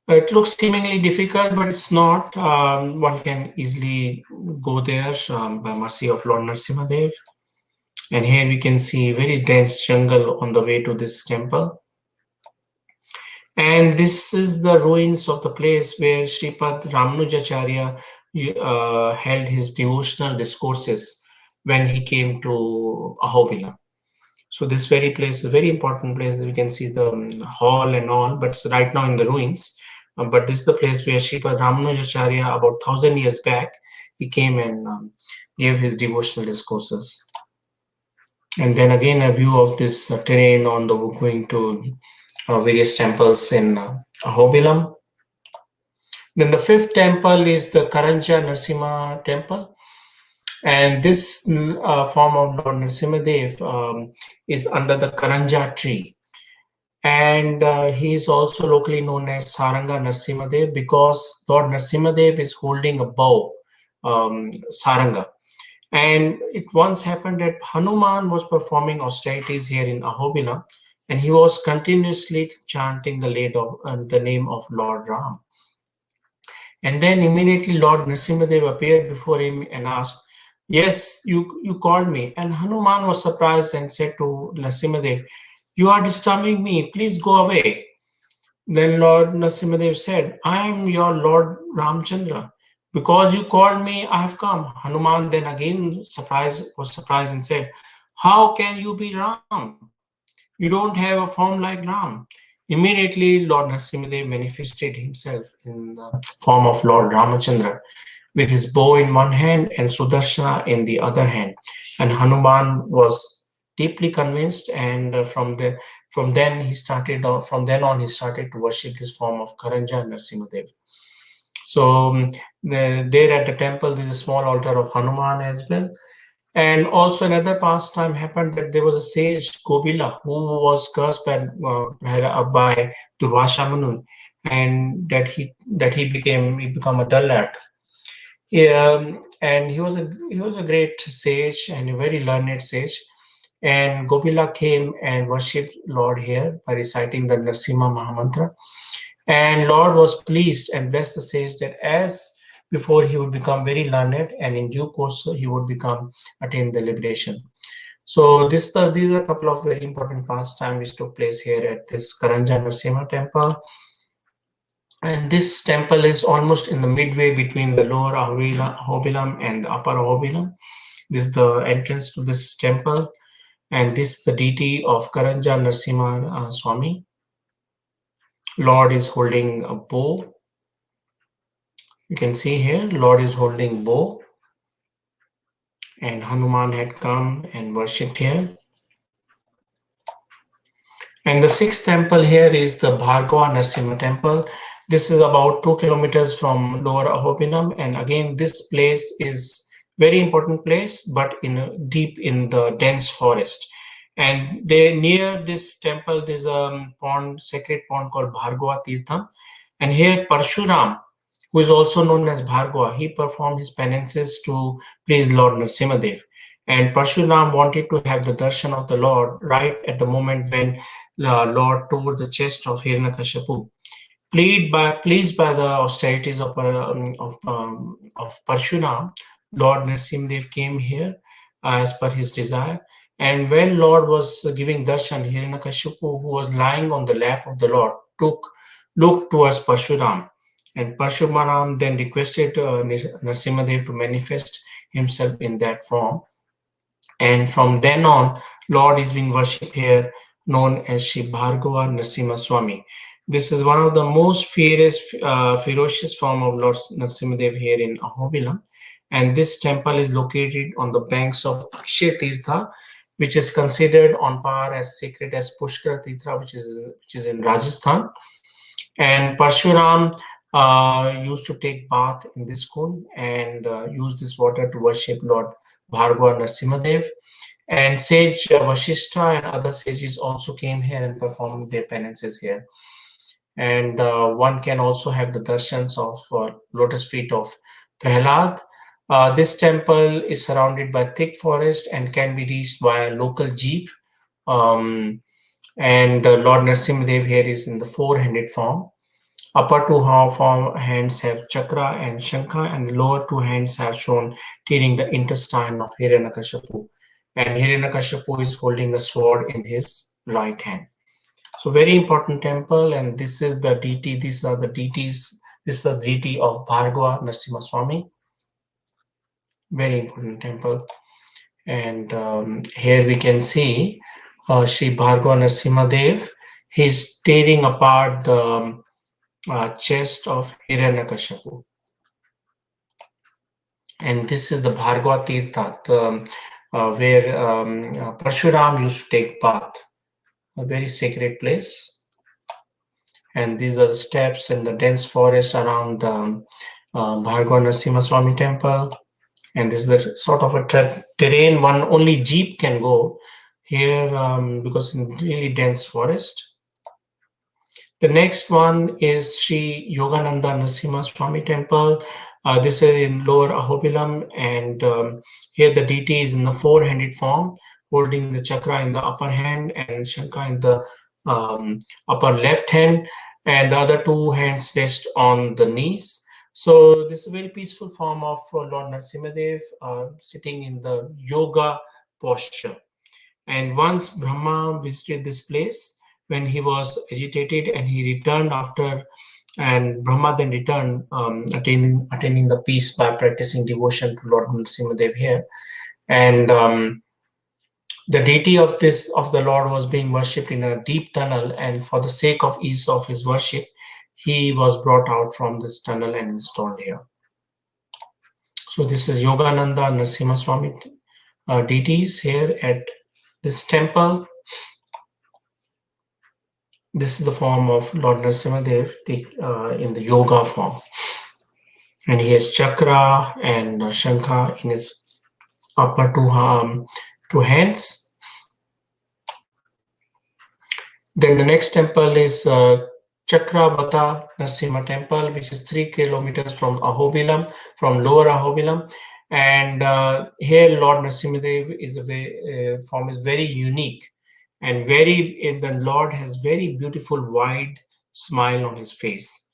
It looks seemingly difficult, but it's not. One can easily go there by mercy of Lord Nrisimhadev. And here we can see very dense jungle on the way to this temple. And this is the ruins of the place where Sripad Ramanujacharya held his devotional discourses when he came to Ahobilam. So this very place is a very important place. We can see the hall and all, but it's right now in the ruins. But this is the place where Sripad Ramanujacharya, about 1,000 years back, he came and gave his devotional discourses. And then again, a view of this terrain on the going to various temples in Ahobilam. Then the fifth temple is the Karanja Narasimha temple. And this form of Lord Nrisimhadev is under the Karanja tree. And he is also locally known as Saranga Nrisimhadev because Lord Nrisimhadev is holding a bow, Saranga. And it once happened that Hanuman was performing austerities here in Ahobilam, and he was continuously chanting the name of Lord Ram. And then immediately Lord Nrisimhadev appeared before him and asked, "Yes, you called me." And Hanuman was surprised and said to Nrisimhadev, "You are disturbing me, please go away." Then Lord Nrisimhadev said, "I am your Lord Ramchandra. Because you called me, I have come." Hanuman then again was surprised and said, "How can you be Ram? You don't have a form like Ram." Immediately, Lord Nrisimhadev manifested himself in the form of Lord Ramachandra with his bow in one hand and Sudarshana in the other hand. And Hanuman was deeply convinced, and from then on he started to worship this form of Karanja Nrsimhadev. So there at the temple there is a small altar of Hanuman as well. And also another pastime happened that there was a sage Gobila who was cursed by Durvasha Munu, and he became a dullard. And he was a great sage and a very learned sage. And Gobila came and worshipped Lord here by reciting the Narasimha Mahamantra. And Lord was pleased and blessed the sage that as before he would become very learned, and in due course he would attain the liberation. So these are a couple of very important pastimes which took place here at this Karanja Narasimha temple. And this temple is almost in the midway between the lower Ahobilam and the upper Ahobilam. This is the entrance to this temple, and this is the deity of Karanja Narasimha Swami. Lord is holding a bow. You can see here, Lord is holding bow, and Hanuman had come and worshipped here. And the sixth temple here is the Bhargava Narasimha temple. This is about 2 kilometers from Lower Ahobilam, and again, this place is very important place, but deep in the dense forest. And near this temple, there's a sacred pond called Bhargava Tirtham, and here Parshuram, who is also known as Bhargava, he performed his penances to please Lord Nrisimhadev. And Parshuram wanted to have the darshan of the Lord right at the moment when Lord tore the chest of Hiranyakashipu. Pleased by the austerities of Parshuram, Lord Nrisimhadev came here as per his desire. And when Lord was giving darshan, Hiranyakashipu, who was lying on the lap of the Lord, looked towards Parshuram. And Parshuram then requested Nrisimhadev to manifest himself in that form. And from then on, Lord is being worshipped here, known as Sri Bhargava Nrisimha Swami. This is one of the most ferocious form of Lord Nrisimhadev here in Ahobilam. And this temple is located on the banks of Akshay Tirtha, which is considered on par as sacred as Pushkar Tirtha, which is in Rajasthan. And Parshuram used to take bath in this kund and use this water to worship Lord Bhargava Nrisimhadev. And sage Vashishta and other sages also came here and performed their penances here. And one can also have the darshans of lotus feet of Prahlad. This temple is surrounded by thick forest and can be reached via local jeep. And Lord Nrisimhadev here is in the four-handed form. Upper two hands have chakra and shankha, and the lower two hands have shown tearing the intestine of Hiranyakashipu. And Hiranyakashipu is holding a sword in his right hand. So very important temple, and this is the deity. These are the deities. This is the deity of Bhargava Nrisimha Swami. Very important temple. And here we can see Sri Bhargava and Nrsimhadeva. He's tearing apart the chest of Hiranyakashipu. And this is the Bhargava Tirtha, where Parshuram used to take bath, a very sacred place. And these are the steps and the dense forest around Bhargava Narasimha Swami temple. And this is the sort of a terrain one only jeep can go here because in really dense forest. The next one is Sri Yogananda Narasimha Swami temple. This is in Lower Ahobilam, and here the deity is in the four-handed form, holding the chakra in the upper hand and shankha in the upper left hand, and the other two hands rest on the knees. So this is a very peaceful form of Lord Nrisimhadeva sitting in the yoga posture. And once Brahma visited this place when he was agitated, and he returned after, and Brahma then returned, attaining the peace by practicing devotion to Lord Nrisimhadeva here. And the deity of the Lord was being worshipped in a deep tunnel, and for the sake of ease of his worship, he was brought out from this tunnel and installed here. So this is Yogananda Narasimha Swami deities here at this temple. This is the form of Lord Nrisimhadeva in the yoga form. And he has chakra and shankha in his upper two hands. Then the next temple is Chakravata Narasimha temple, which is 3 kilometers from Ahobilam, from Lower Ahobilam. And here Lord Nrisimhadeva is form is very unique, and the Lord has very beautiful wide smile on his face.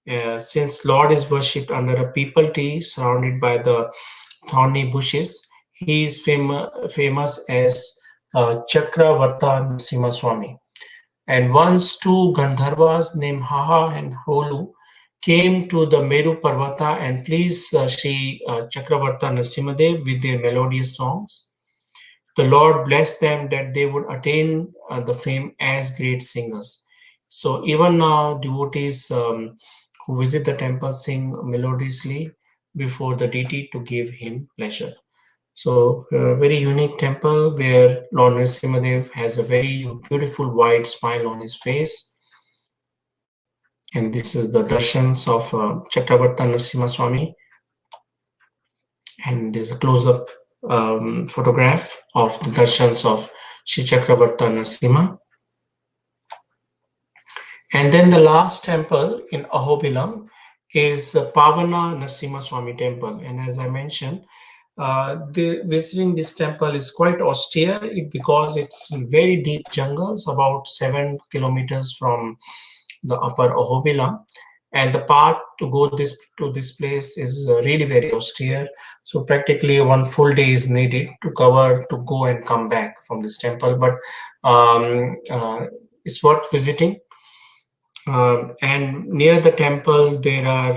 Since Lord is worshipped under a peepal tree surrounded by the thorny bushes, he is famous as Chakravarta Narasimha Swami. And once two Gandharvas named Haha and Holu came to the Meru Parvata and pleased Sri Chakravarta Narasimhadev with their melodious songs. The Lord blessed them that they would attain the fame as great singers. So even now, devotees who visit the temple sing melodiously before the deity to give him pleasure. So a very unique temple where Lord Nrisimhadev has a very beautiful wide smile on his face. And this is the darshans of Chakravarta Narasimha Swami. And there's a close-up photograph of the darshans of Sri Chakravarta Narasimha. And then the last temple in Ahobilam is Pavana Narasimha Swami temple. And as I mentioned, visiting this temple is quite austere because it's in very deep jungles, about 7 kilometers from the upper Ahobilam. And the path to go to this place is really very austere. So practically one full day is needed to go and come back from this temple. But it's worth visiting. And near the temple, there are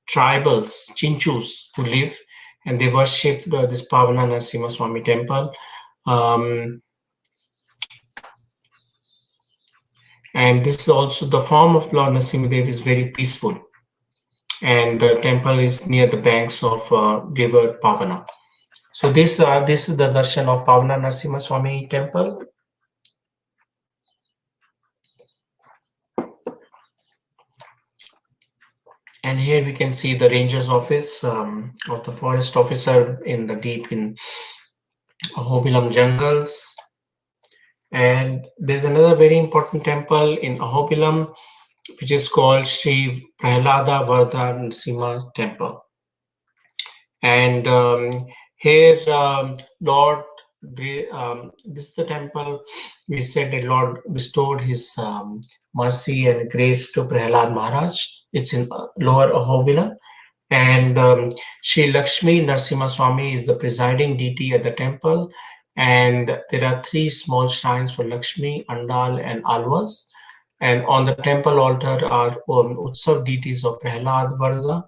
tribals, Chinchus, who live, and they worship this Pavana Narasimha Swami temple. And this is also the form of Lord Nrisimhadeva is very peaceful. And the temple is near the banks of river Pavana. So this is the darshan of Pavana Narasimha Swami temple. And here we can see the ranger's office of the forest officer in Ahobilam jungles. And there's another very important temple in Ahobilam, which is called Sri Prahlada Vardha Narasimha temple. And here Lord, this is the temple we said that Lord bestowed his mercy and grace to Prahlad Maharaj. It's in Lower Ahobilam. And Sri Lakshmi Narasimha Swami is the presiding deity at the temple. And there are 3 small shrines for Lakshmi, Andal, and Alvas. And on the temple altar are Utsav deities of Prahlad Vardha,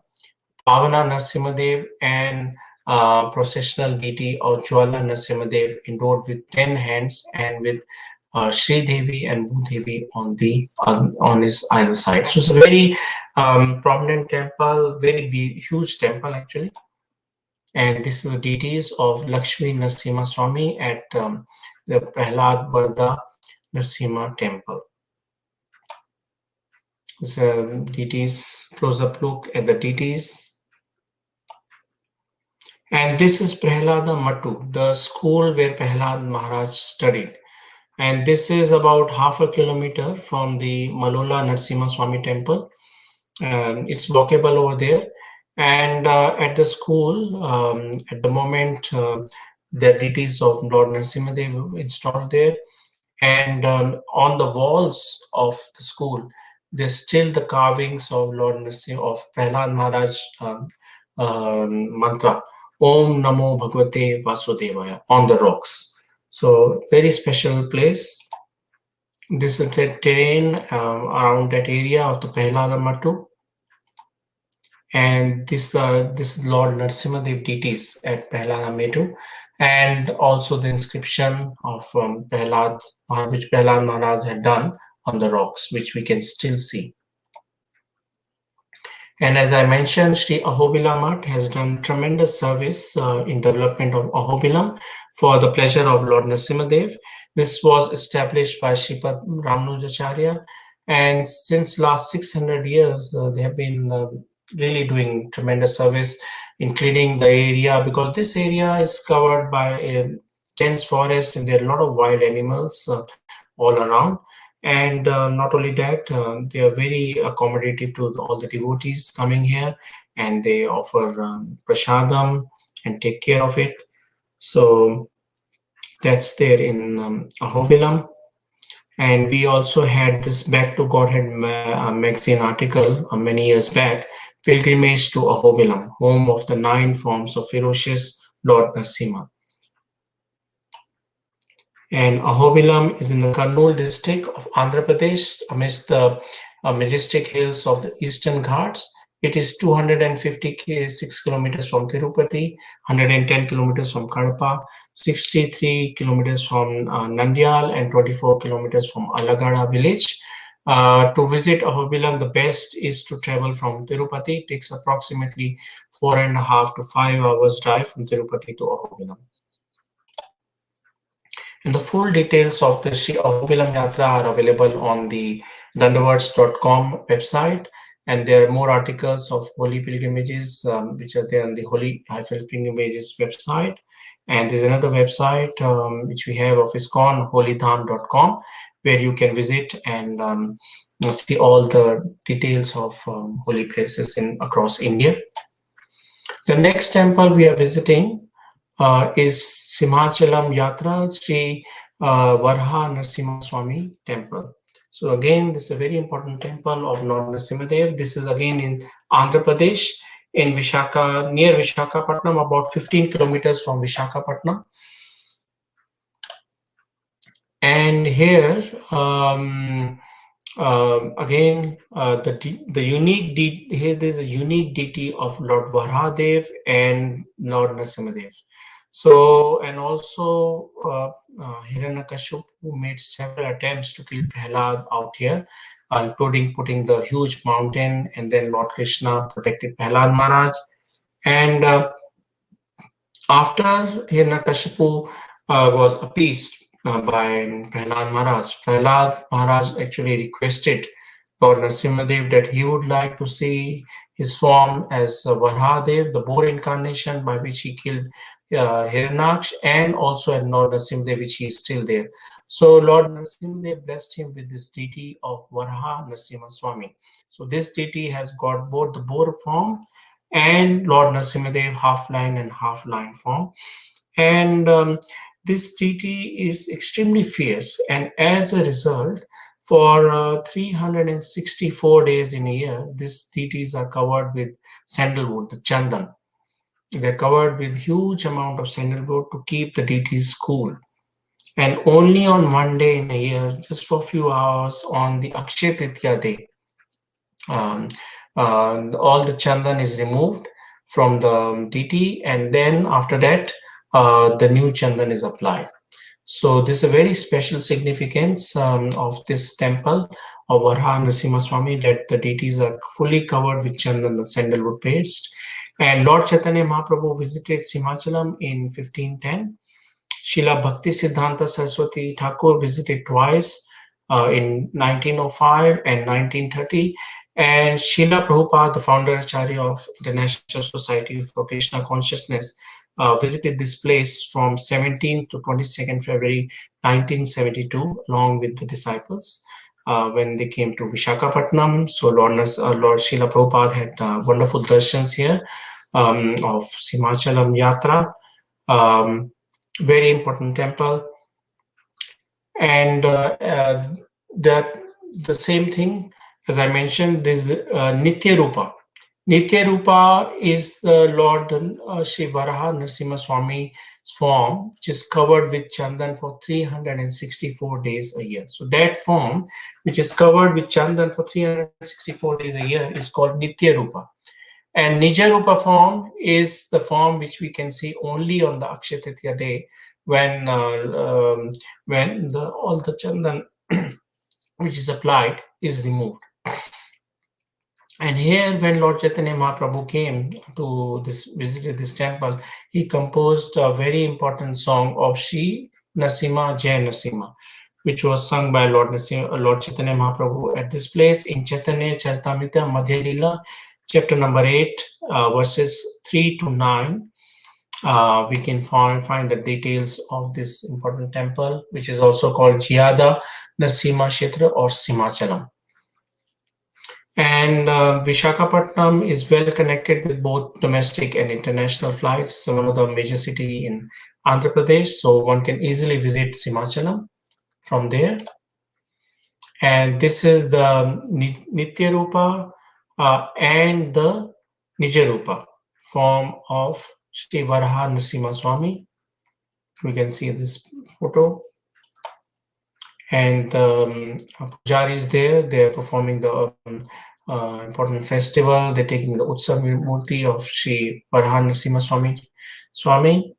Pavana Narasimhadev, and processional deity of Jwala Nrsimhadev endowed with 10 hands and with Sri Devi and Bhudevi on his either side. So it's a very prominent temple, very huge temple actually. And this is the deities of Lakshmi Narasimha Swami at the Prahlad Varda Narasimha temple. So deities, close-up look at the deities. And this is Prahlada Matu, the school where Prahlad Maharaj studied. And this is about half a kilometer from the Malola Narasimha Swami temple. It's walkable over there. And at the school, at the moment, the deities of Lord Nrisimhadeva installed there. And on the walls of the school, there's still the carvings of Lord Nrisimha, of Prahlad Maharaj mantra, Om Namo Bhagavate Vasudevaya, on the rocks. So very special place. This is the terrain around that area of the Prahlada Matu. And this Lord Nrsimhadev deities at Prahlada Metu, and also the inscription of Prahlad, which Prahlad Maharaj had done on the rocks, which we can still see. And as I mentioned, Sri Ahobilam has done tremendous service in development of Ahobilam for the pleasure of Lord Nrisimhadev. This was established by Sripad Ramanujacharya, and since last 600 years, they have been really doing tremendous service in cleaning the area, because this area is covered by a dense forest and there are a lot of wild animals all around. And not only that, they are very accommodative to all the devotees coming here, and they offer prasadam and take care of it. So that's there in Ahobilam. And we also had this Back to Godhead magazine article many years back, Pilgrimage to Ahobilam, home of the 9 forms of ferocious Lord Narasimha. And Ahobilam is in the Kurnool district of Andhra Pradesh, amidst the majestic hills of the Eastern Ghats. It is 256 kilometers from Tirupati, 110 kilometers from Kadapa, 63 kilometers from Nandyal, and 24 kilometers from Alagada village. To visit Ahobilam, the best is to travel from Tirupati. It takes approximately 4.5 to 5 hours drive from Tirupati to Ahobilam. And the full details of the Sri Ahobilam Yatra are available on the dandavards.com website. And there are more articles of holy pilgrimages, which are there on the Holy Pilgrimages website. And there's another website which we have of ISKCON, holydham.com, where you can visit and see all the details of holy places across India. The next temple we are visiting is Simhachalam Yatra, Sri Varha Narasimha Swami Temple. So again, this is a very important temple of Lord Nrisimhadev. This is again in Andhra Pradesh, in Vishaka, near Vishakhapatnam, about 15 kilometers from Vishakhapatnam. And here, again, the unique here there's a unique deity of Lord Varahadev and Lord Nrisimhadev. So, and also Hiranyakashipu made several attempts to kill Prahlad out here, including putting the huge mountain, and then Lord Krishna protected Prahlad Maharaj. And after Hiranyakashipu was appeased by Prahlad Maharaj actually requested Lord Nrisimhadev that he would like to see his form as Varahadev, the boar incarnation by which he killed Hiranyaksh, and also as Lord Nrisimhadev, which he is still there. So Lord Nrisimhadev blessed him with this deity of Varaha Narasimha Swami. So this deity has got both the boar form and Lord Nrisimhadev half-line and half-line form. And this deity is extremely fierce, and as a result, for 364 days in a year, these deities are covered with sandalwood, the Chandan. They're covered with huge amount of sandalwood to keep the deities cool. And only on one day in a year, just for a few hours, on the Akshaya Tritiya day, all the Chandan is removed from the deity, and then after that, the new chandan is applied. So this is a very special significance of this temple of Varha Nrisimha Swami, that the deities are fully covered with chandan, the sandalwood paste. And Lord Caitanya Mahaprabhu visited Simhachalam in 1510. Srila Bhakti Siddhanta Saraswati Thakur visited twice in 1905 and 1930. And Srila Prabhupada, the founder Acharya of International Society for Krishna Consciousness, visited this place from 17th to 22nd February 1972, along with the disciples. When they came to Vishakhapatnam, so Lord Srila Prabhupada had wonderful darshans here of Simhachalam Yatra. Very important temple, and the same thing as I mentioned, this Nitya Rupa. Nitya Rupa is the Lord Sri Varaha Nrisimha Swami form, which is covered with chandan for 364 days a year. So that form, which is covered with chandan for 364 days a year, is called Nitya Rupa. And Nija Rupa form is the form which we can see only on the Akshaya Tritiya day, when all the chandan which is applied is removed. And here, when Lord Chaitanya Mahaprabhu came to visited this temple, he composed a very important song of Sri Nrisimha Jai Nrisimha, which was sung by Lord Chaitanya Mahaprabhu at this place in Chaitanya Charitamrita Madhya Lila, chapter number 8, verses 3 to 9. We can find the details of this important temple, which is also called Jiyada Narasimha Kshetra or Simhachalam. And Vishakhapatnam is well connected with both domestic and international flights. It's one of the major city in Andhra Pradesh, so one can easily visit Simhachalam from there. And this is the Nitya Rupa and the Nija Rupa form of Sri Varaha Nrisimha Swami. We can see this photo. And Pujari is there. They are performing the important festival. They're taking the Utsav Murti of Sri Varaha Nrisimha Swami.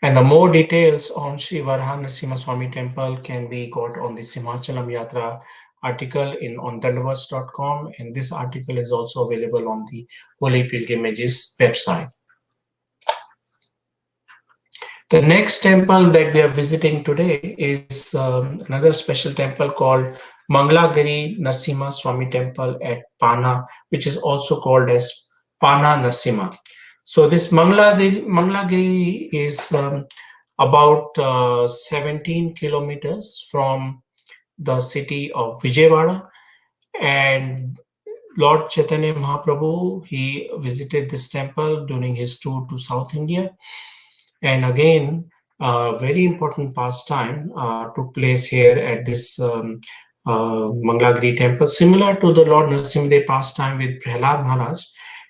And the more details on Sri Varaha Nrisimha Swami temple can be got on the Simhachalam Yatra article on dandavats.com, and this article is also available on the Holy Pilgrimages website. The next temple that we are visiting today is another special temple called Mangalagiri Narasimha Swami Temple at Pana, which is also called as Pana Narasimha. So this Mangalagiri is about 17 kilometers from the city of Vijayawada, and Lord Chaitanya Mahaprabhu, he visited this temple during his tour to South India. And again, very important pastime took place here at this Mangalagiri temple, similar to the Lord Nrisimhadeva pastime with Prahlad Maharaj.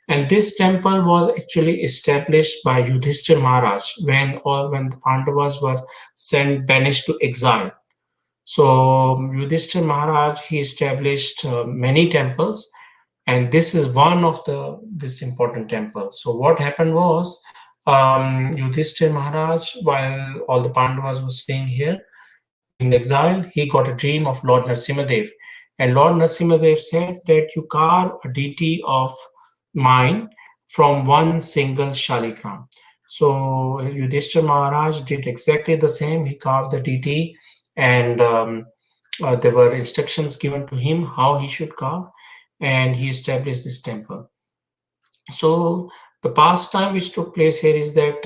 And this temple was actually established by Yudhishthira Maharaj when the Pandavas were banished to exile. So Yudhishthira Maharaj, he established many temples, and this is one of this important temple. So what happened was, Yudhishthira Maharaj, while all the Pandavas were staying here in exile, he got a dream of Lord Nrisimhadeva. And Lord Nrisimhadeva said that you carve a deity of mine from one single shaligram. So Yudhishthira Maharaj did exactly the same. He carved the deity, and there were instructions given to him how he should carve, and he established this temple. So the pastime which took place here is that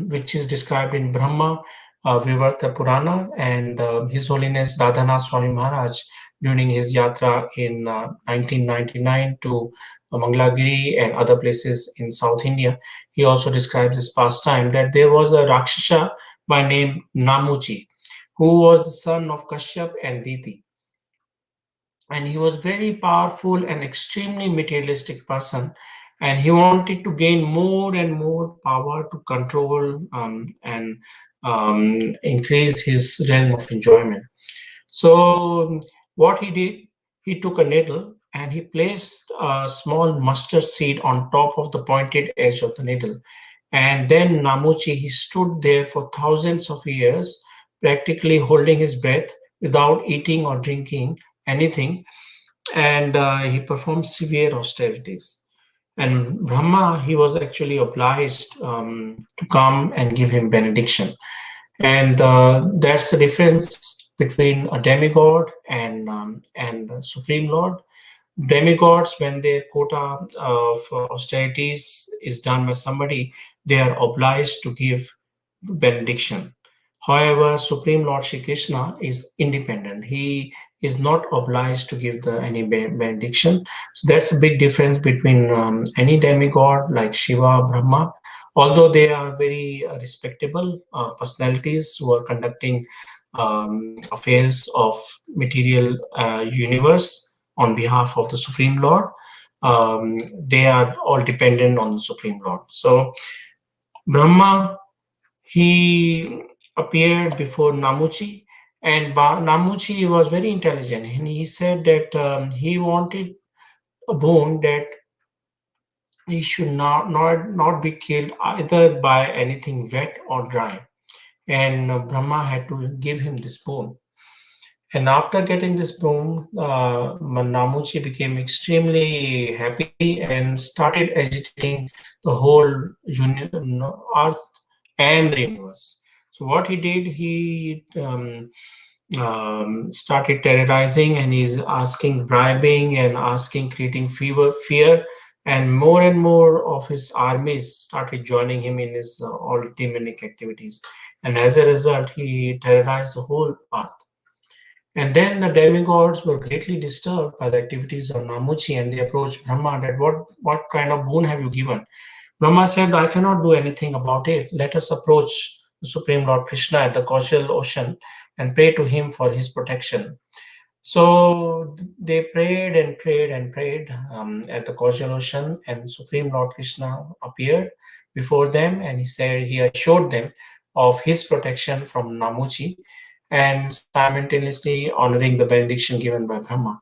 which is described in Brahma Vivarta Purana, and His Holiness Radhanath Swami Maharaj during his yatra in 1999 to Mangalagiri and other places in South India. He also describes this pastime that there was a Rakshasa by name Namuchi, who was the son of Kashyap and Diti. And he was very powerful and extremely materialistic person, and he wanted to gain more and more power to control and increase his realm of enjoyment. So what he did, he took a needle and he placed a small mustard seed on top of the pointed edge of the needle. And then Namuchi, he stood there for thousands of years, practically holding his breath without eating or drinking anything, and he performed severe austerities. And Brahma, he was actually obliged to come and give him benediction. And that's the difference between a demigod and a supreme lord. Demigods, when their quota of austerities is done by somebody, they are obliged to give benediction. However, Supreme Lord Shri Krishna is independent. He is not obliged to give any benediction. So that's a big difference between any demigod like Shiva, Brahma. Although they are very respectable personalities who are conducting affairs of material universe on behalf of the Supreme Lord, they are all dependent on the Supreme Lord. So Brahma, he appeared before Namuchi, and Namuchi was very intelligent, and he said that he wanted a boon that he should not be killed either by anything wet or dry, and Brahma had to give him this boon. And after getting this boon, Namuchi became extremely happy and started agitating the whole earth and the universe. So what he did, he started terrorizing, and he's asking, bribing, and asking, creating fear, and more of his armies started joining him in his all demonic activities. And as a result, he terrorized the whole earth. And then the demigods were greatly disturbed by the activities of Namuchi, and they approached Brahma that what kind of boon have you given? Brahma said, I cannot do anything about it. Let us approach the Supreme Lord Krishna at the causal ocean and pray to him for his protection. So they prayed and prayed and prayed at the causal ocean, and Supreme Lord Krishna appeared before them, and he assured them of his protection from Namuchi, and simultaneously honoring the benediction given by Brahma.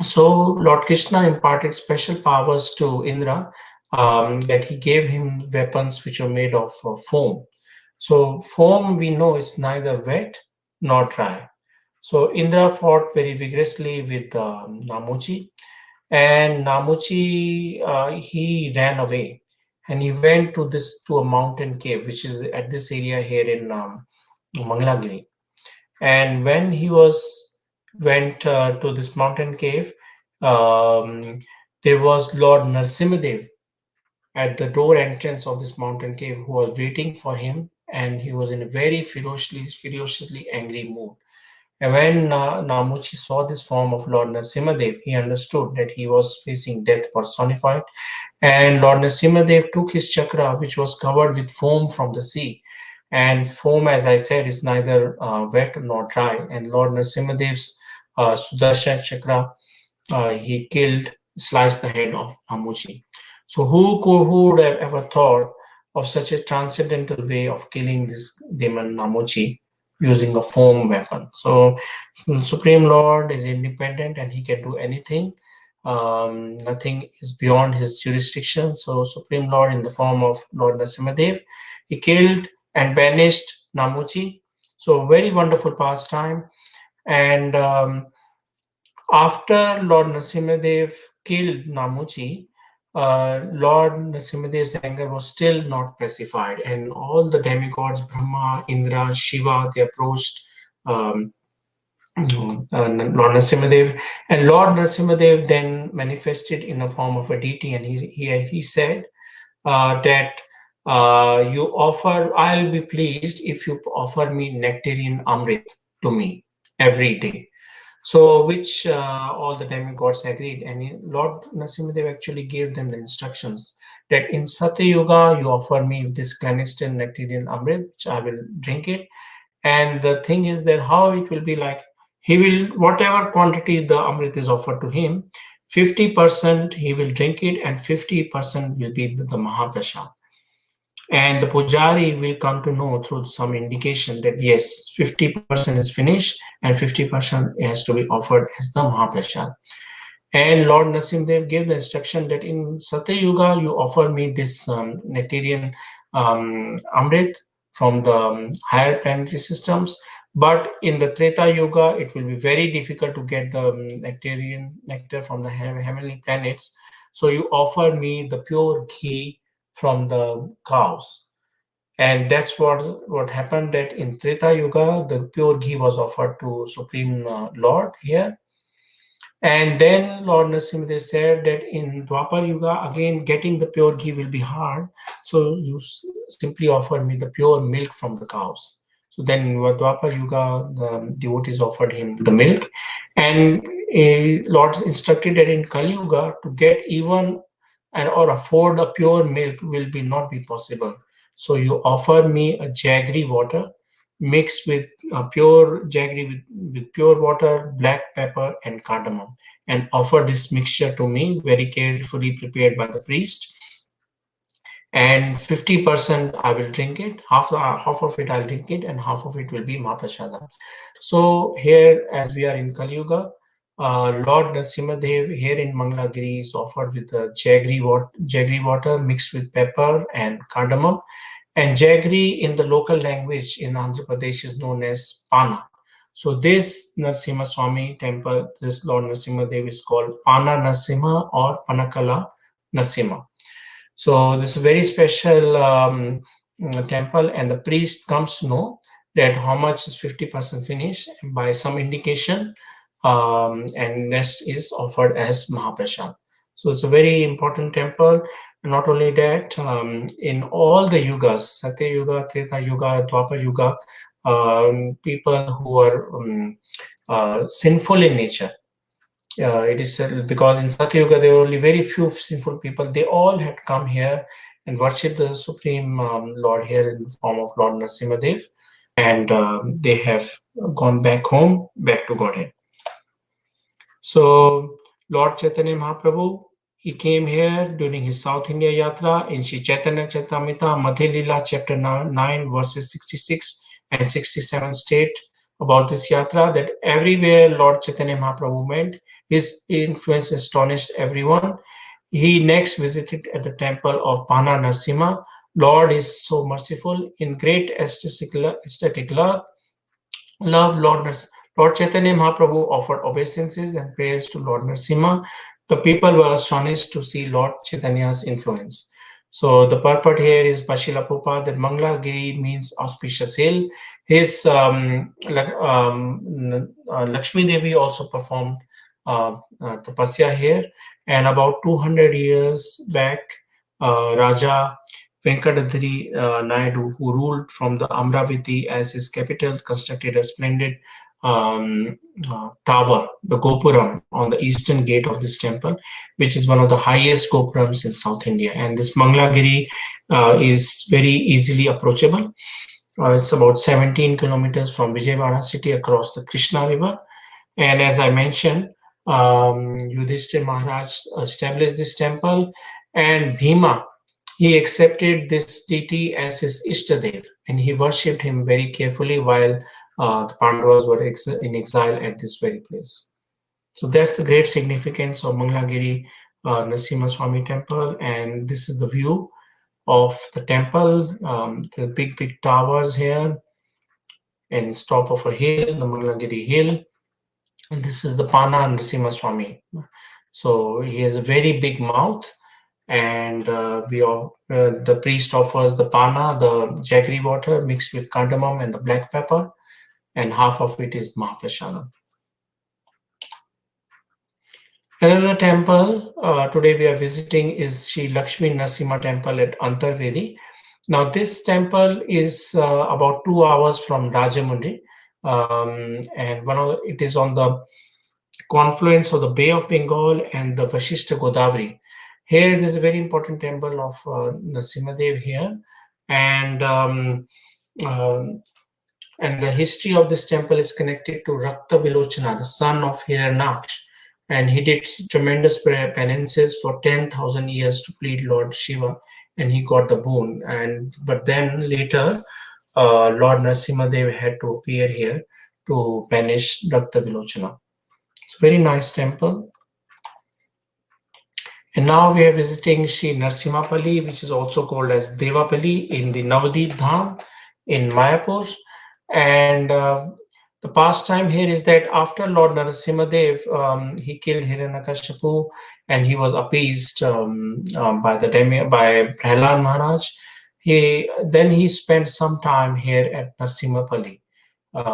So Lord Krishna imparted special powers to Indra, that he gave him weapons which are made of foam. So foam, we know, is neither wet nor dry. So Indra fought very vigorously with Namuchi, and Namuchi, he ran away, and he went to a mountain cave which is at this area here in Mangalagiri. And when he went to this mountain cave, um, there was Lord Nrisimhadeva at the door entrance of this mountain cave who was waiting for him, and he was in a very ferociously angry mood. And when Namuchi saw this form of Lord Nrisimhadeva, he understood that he was facing death personified. And Lord Nrisimhadeva took his chakra, which was covered with foam from the sea. And foam, as I said, is neither wet nor dry. And Lord Nrisimhadeva's Sudarshan chakra, he sliced the head of Namuchi. So who would have ever thought of such a transcendental way of killing this demon Namuchi using a foam weapon? So Supreme Lord is independent and he can do anything. Nothing is beyond his jurisdiction. So Supreme Lord, in the form of Lord Nrisimhadev, he killed and banished Namuchi. So very wonderful pastime. And after Lord Nrisimhadev killed Namuchi, Lord Nrisimhadev's anger was still not pacified, and all the demigods, Brahma, Indra, Shiva, they approached Lord Nrisimhadev, and Lord Nrisimhadev then manifested in the form of a deity, and he said that I'll be pleased if you offer me nectarian amrit to me every day. So, which all the demigods agreed, and Lord Nrisimhadev actually gave them the instructions that in Satya Yuga you offer me this clandestine nectarian amrit, which I will drink it. And the thing is that how it will be like, he will, whatever quantity the amrit is offered to him, 50% he will drink it, and 50% will be the Mahaprasad. And the pujari will come to know through some indication that yes, 50% is finished and 50% has to be offered as the Mahaprasad. And Lord Nrisimhadev gave the instruction that in Satya Yuga you offer me this nectarian Amrit from the higher planetary systems, but in the Treta Yuga it will be very difficult to get the nectarian nectar from the heavenly planets. So you offer me the pure ghee from the cows. And that's what happened, that in Treta Yuga the pure ghee was offered to Supreme Lord here. And then Lord Nrisimhadev said that in Dwapar Yuga, again, getting the pure ghee will be hard. So you simply offer me the pure milk from the cows. So then in Dwapar Yuga, the devotees offered him the milk. And Lord instructed that in Kali Yuga, to get even and or afford a pure milk will be not be possible. So you offer me a jaggery water mixed with pure jaggery with pure water, black pepper, and cardamom, and offer this mixture to me, very carefully prepared by the priest. And 50% I will drink it, half of it I'll drink it, and half of it will be Mahaprasada. So here, as we are in Kali Yuga, Lord Nrisimhadev here in Mangalagiri is offered with the jaggery water mixed with pepper and cardamom. And jaggery in the local language in Andhra Pradesh is known as Pana. So this Narasimha Swami temple, this Lord Nrisimhadev is called Pana Narasimha or Panakala Narasimha. So this is a very special temple, and the priest comes to know that how much is 50% finished by some indication, and rest is offered as Mahaprasad. So it's a very important temple. And not only that, in all the yugas, Satya Yuga, Treta Yuga, Dwapar Yuga, people who are sinful in nature, it is because in Satya Yuga there were only very few sinful people. They all had come here and worshipped the Supreme Lord here in the form of Lord Nrisimhadev, and they have gone back home, back to Godhead. So Lord Caitanya Mahaprabhu, he came here during his South India Yatra in Sri Chaitanya Charitamrita Madhya Lila chapter 9 verses 66 and 67 state about this yatra that everywhere Lord Chaitanya Mahaprabhu went, his influence astonished everyone. He next visited at the temple of Pana Narasimha. Lord is so merciful. In great aesthetic love, Lord Chaitanya Mahaprabhu offered obeisances and prayers to Lord Narasimha. The people were astonished to see Lord Chaitanya's influence. So the purport here is Bashila Prabhupada that Mangalagiri means auspicious hill. His Lakshmi Devi also performed tapasya here, and about 200 years back, Raja Venkadadhiri Naidu, who ruled from the Amravati as his capital, constructed a splendid tower, the Gopuram, on the eastern gate of this temple, which is one of the highest Gopurams in South India. And this Mangalagiri is very easily approachable. It's about 17 kilometers from Vijayawada city across the Krishna River. And as I mentioned, Yudhishthira Maharaj established this temple, and Bhima, he accepted this deity as his Ishtadev, and he worshipped him very carefully while the Pandavas were in exile at this very place. So that's the great significance of Mangalagiri Nrisimha Swami temple, and this is the view of the temple, the big towers here, and it's top of a hill, the Mangalagiri hill, and this is the Pana Nrisimha Swami. So he has a very big mouth, and the priest offers the pana, the jaggery water mixed with cardamom and the black pepper, and half of it is Mahaprasada. Another temple today we are visiting is Sri Lakshmi Narasimha temple at Antarvedi. Now this temple is about 2 hours from Rajamundry, and it is on the confluence of the Bay of Bengal and the Vashishta Godavari. Here, there's a very important temple of Nrisimhadev here, and the history of this temple is connected to Rakta Vilochana, the son of Hiranyaksh, and he did tremendous penances for 10,000 years to plead Lord Shiva, and he got the boon. But then later, Lord Nrisimhadev had to appear here to banish Rakta Vilochana. It's a very nice temple. And now we are visiting Sri Nrisimhapalli, which is also called as Devapalli in the Navadvipa Dham in Mayapur. And the pastime here is that after Lord Nrisimhadev, he killed Hiranyakashipu and he was appeased by Prahlad Maharaj. He spent some time here at Nrisimhapalli,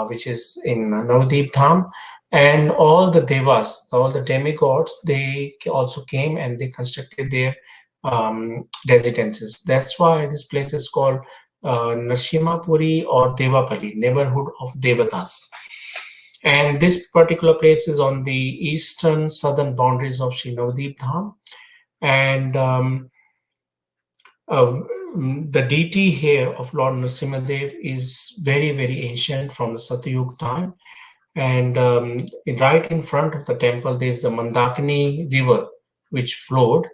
which is in Navadvip Dham, and all the devas, all the demigods, they also came and they constructed their residences. That's why this place is called Puri or Devapalli, neighborhood of Devatas. And this particular place is on the eastern southern boundaries of Sri Navadvip Dham. And uh, the deity here of Lord Nrisimhadev is very, very ancient from the Satyug time. And right in front of the temple, there's the Mandakini river, which flowed.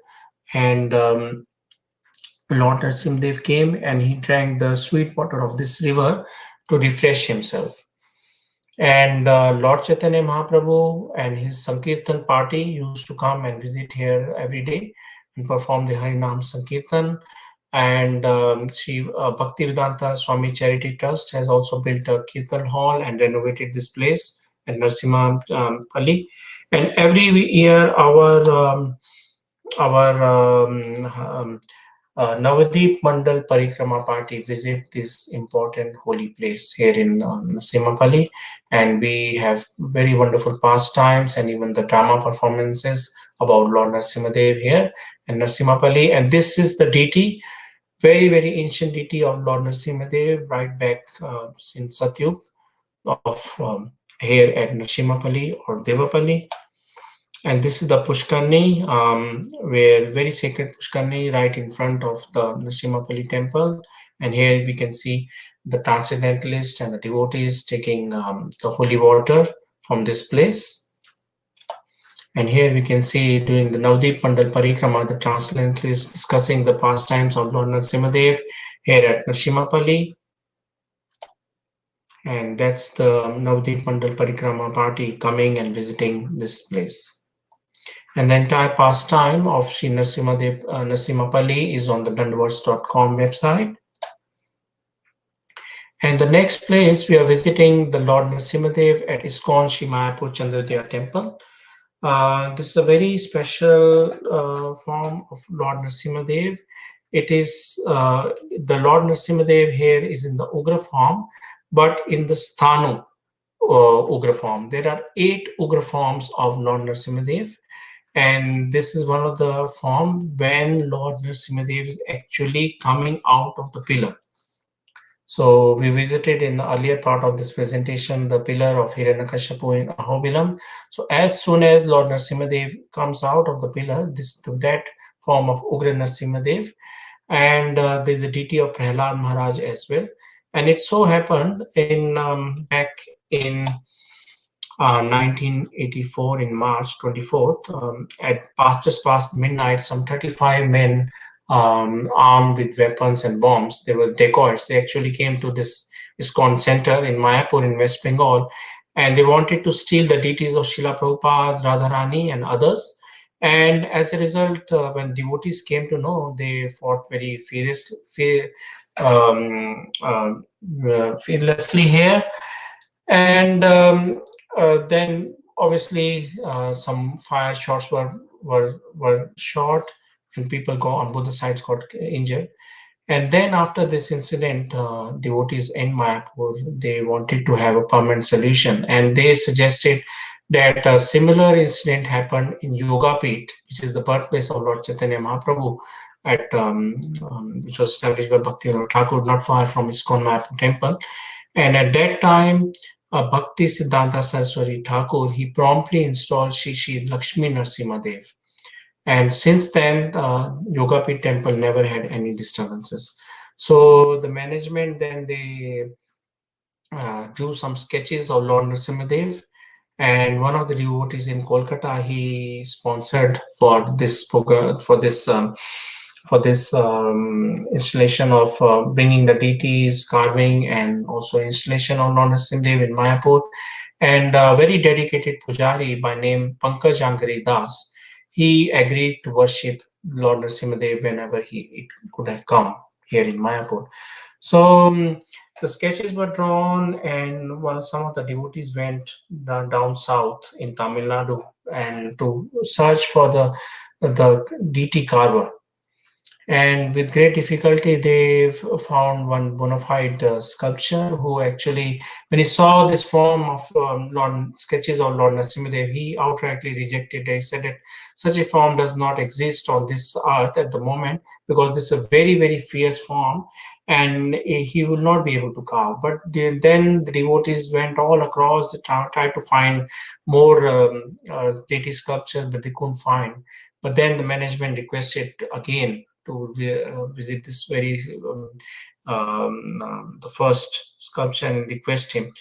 And Lord Nrisimhadev came and he drank the sweet water of this river to refresh himself. And Lord Caitanya Mahaprabhu and his Sankirtan party used to come and visit here every day and perform the Harinam Sankirtan. And Sri Bhaktivedanta Swami Charity Trust has also built a Kirtan hall and renovated this place at Narasimha Palli. And every year, our Navadip Mandal Parikrama party visit this important holy place here in Simhapalli, and we have very wonderful pastimes and even the drama performances about Lord Nrisimhadev here in Nrisimhapalli. And this is the deity, very, very ancient deity of Lord Nrisimhadev, right back in Satyug of here at Nrisimhapalli or Devapalli. And this is the Pushkarni, where very sacred Pushkarni right in front of the Nrisimhapalli temple. And here we can see the transcendentalist and the devotees taking the holy water from this place. And here we can see during the Navadip Mandal Parikrama, the transcendentalist discussing the pastimes of Lord Nrisimhadev here at Nrisimhapalli. And that's the Navadip Mandal Parikrama party coming and visiting this place. And the entire pastime of Sri Nrisimhadev Nrisimhapalli is on the dandavards.com website. And the next place we are visiting the Lord Nrisimhadev at ISKCON Sri Mayapur Chandrodaya Temple. This is a very special form of Lord Nrisimhadev. It is the Lord Nrisimhadev here is in the Ugra form, but in the Sthanu Ugra form. There are 8 Ugra forms of Lord Nrisimhadev. And this is one of the form when Lord Nrisimhadev is actually coming out of the pillar. So we visited in the earlier part of this presentation the pillar of Hiranyakashipu in Ahobilam. So as soon as Lord Nrisimhadev comes out of the pillar, that form of Ugra Nrisimhadev, and there's a deity of Prahlad Maharaj as well. And it so happened in back in 1984 in March 24th, just past midnight, some 35 men armed with weapons and bombs. They were dacoits. They actually came to this ISKCON center in Mayapur in West Bengal, and they wanted to steal the deities of Srila Prabhupada, Radharani, and others. And as a result, when devotees came to know, they fought very fearlessly here. And then obviously some fire shots were shot and people on both the sides got injured. And then after this incident, devotees in Mayapur, they wanted to have a permanent solution, and they suggested that a similar incident happened in Yogapit, which is the birthplace of Lord Caitanya Mahaprabhu, which was established by Bhaktivinoda Thakur, not far from ISKCON Mayapur temple. And at that time, Bhakti Siddhanta Saraswati Thakur, he promptly installed Shri Lakshmi Nrisimhadev. And since then, Yogapit temple never had any disturbances. So the management then they drew some sketches of Lord Nrisimhadev, and one of the devotees in Kolkata, he sponsored for this program, for this installation of bringing the deities, carving, and also installation of Lord Nrisimhadev in Mayapur. And a very dedicated pujari by name Pankaj Angari Das, he agreed to worship Lord Nrisimhadev whenever he it could have come here in Mayapur. So the sketches were drawn, and some of the devotees went down south in Tamil Nadu and to search for the deity carver. And with great difficulty, they found one bona fide sculptor who actually, when he saw this form of Lord sketches of Lord Nrisimhadev, he outrightly rejected it. He said that such a form does not exist on this earth at the moment because this is a very, very fierce form and he will not be able to carve. But then the devotees went all across the town, tried to find more deity sculptures, but they couldn't find. But then the management requested again to visit this very the first sculpture and request him.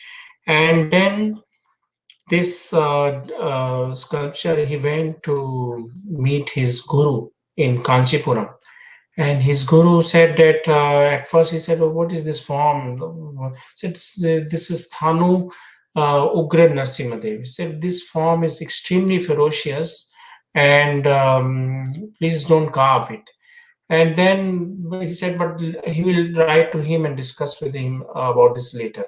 And then this sculpture, he went to meet his guru in Kanchipuram. And his guru said that at first he said, "Oh, what is this form?" He said, "This is Thanu Ugra Nrsimhadev." He said, "This form is extremely ferocious, and please don't carve it." And then he said, but he will write to him and discuss with him about this later.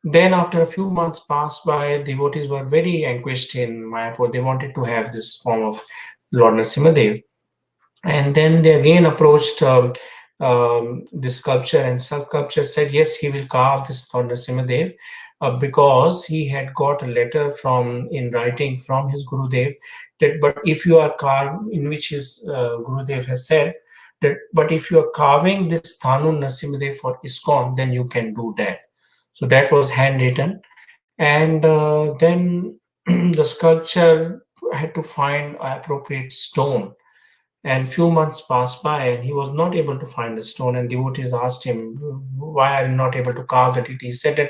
Then, after a few months passed by, devotees were very anguished in Mayapur. They wanted to have this form of Lord Nrsimhadev. And then they again approached this sculpture, and sculpture said, yes, he will carve this Lord Nrsimhadev because he had got a letter from in writing from his Gurudev that, but if you are carving, in which his Gurudev has said, that, but if you are carving this Thanu Nrsimhadev for ISKCON, then you can do that. So that was handwritten. And then the sculpture had to find an appropriate stone. And few months passed by, and he was not able to find the stone. And devotees asked him, "Why are you not able to carve the deity?" He said that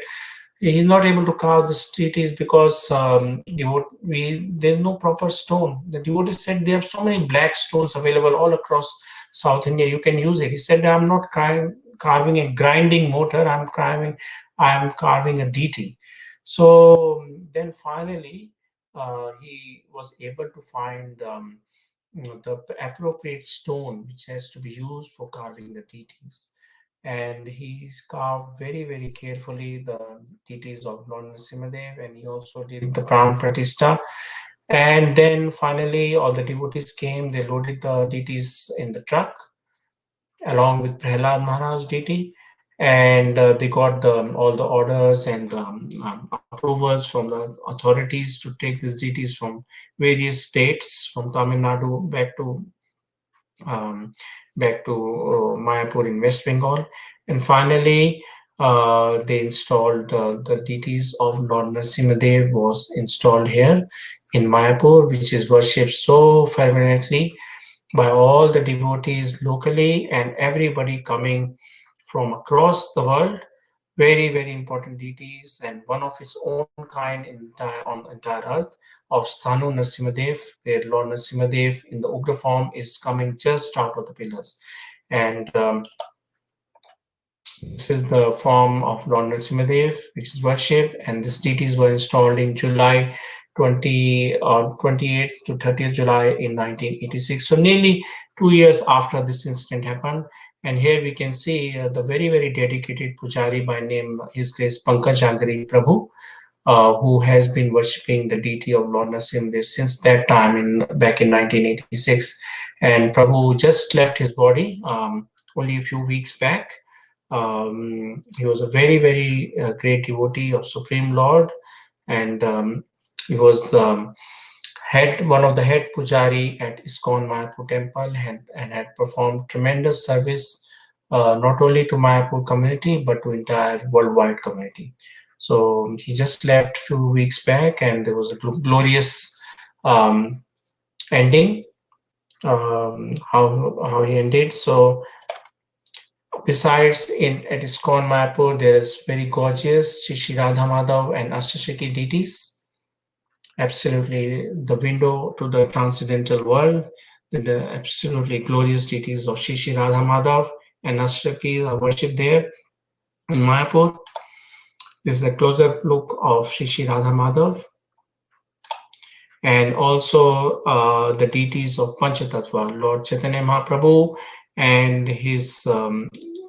he's not able to carve the deities because there's no proper stone. The devotees said there are so many black stones available all across South India. You can use it. He said, "I'm not carving a grinding mortar. I'm carving a deity." So then finally, he was able to find. The appropriate stone which has to be used for carving the deities. And he's carved very, very carefully the deities of Lord Nrisimhadev, and he also did the Pran Pratishta. And then finally, all the devotees came, they loaded the deities in the truck along with Prahlad Maharaj deity, and they got all the orders and approvals from the authorities to take these deities from various states, from Tamil Nadu um, back to Mayapur in West Bengal. And finally, they installed the deities of Lord Nrisimhadev was installed here in Mayapur, which is worshipped so fervently by all the devotees locally and everybody coming from across the world. Very, very important deities, and one of its own kind on entire earth of Sthanu Nrsimhadev, where Lord Nrsimhadev in the Ugra form is coming just out of the pillars. And this is the form of Lord Nrsimhadev, which is worshipped, and these deities were installed in July 28th to 30th July in 1986. So nearly 2 years after this incident happened. And here we can see the very, very dedicated pujari by name, His Grace Pankaj Angari Prabhu, who has been worshipping the deity of Lord Nrsimhadev since that time back in 1986. And Prabhu just left his body only a few weeks back. He was a very, very great devotee of Supreme Lord, and he was one of the head pujari at ISKCON Mayapur Temple, and had performed tremendous service not only to Mayapur community but to entire worldwide community. So he just left a few weeks back, and there was a glorious um, ending. How he ended. So besides at ISKCON Mayapur, there is very gorgeous Shri Radha Madhav and Ashtashaki deities. Absolutely the window to the transcendental world. The absolutely glorious deities of Shri Radha Madhav and Ashtashaki are worshipped there in Mayapur. This is a closer look of Shri Radha Madhav. and also the deities of Panchatattva, Lord Caitanya Mahaprabhu and his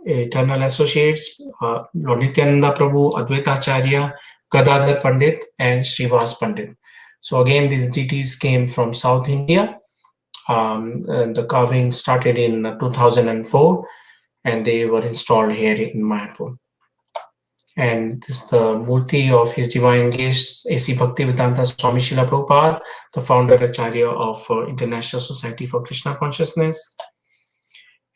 eternal associates, Lord Nityananda Prabhu, Advaita Acharya, Gadadhar Pandit, and Srivas Pandit. So again, these deities came from South India. And the carving started in 2004, and they were installed here in Mayapur. And this is the Murti of His Divine Grace A.C. Bhaktivedanta Swami Srila Prabhupada, the founder Acharya of International Society for Krishna Consciousness.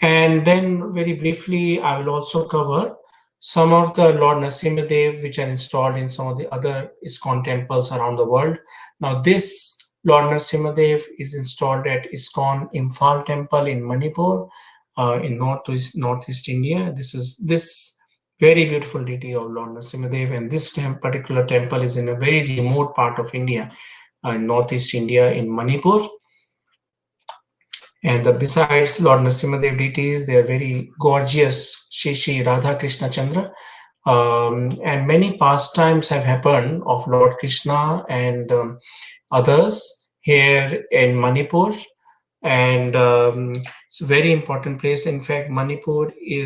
And then very briefly, I will also cover some of the Lord Nrisimhadeva which are installed in some of the other ISKCON temples around the world. Now this Lord Nrisimhadeva is installed at ISKCON Imphal temple in Manipur, in northeast India. This very beautiful deity of Lord Nrisimhadeva, and this particular temple is in a very remote part of India, in northeast India in Manipur. And besides Lord Nrisimhadev deities, they are very gorgeous Shri Radha Krishna Chandra. And many pastimes have happened of Lord Krishna and others here in Manipur. And it's a very important place. In fact,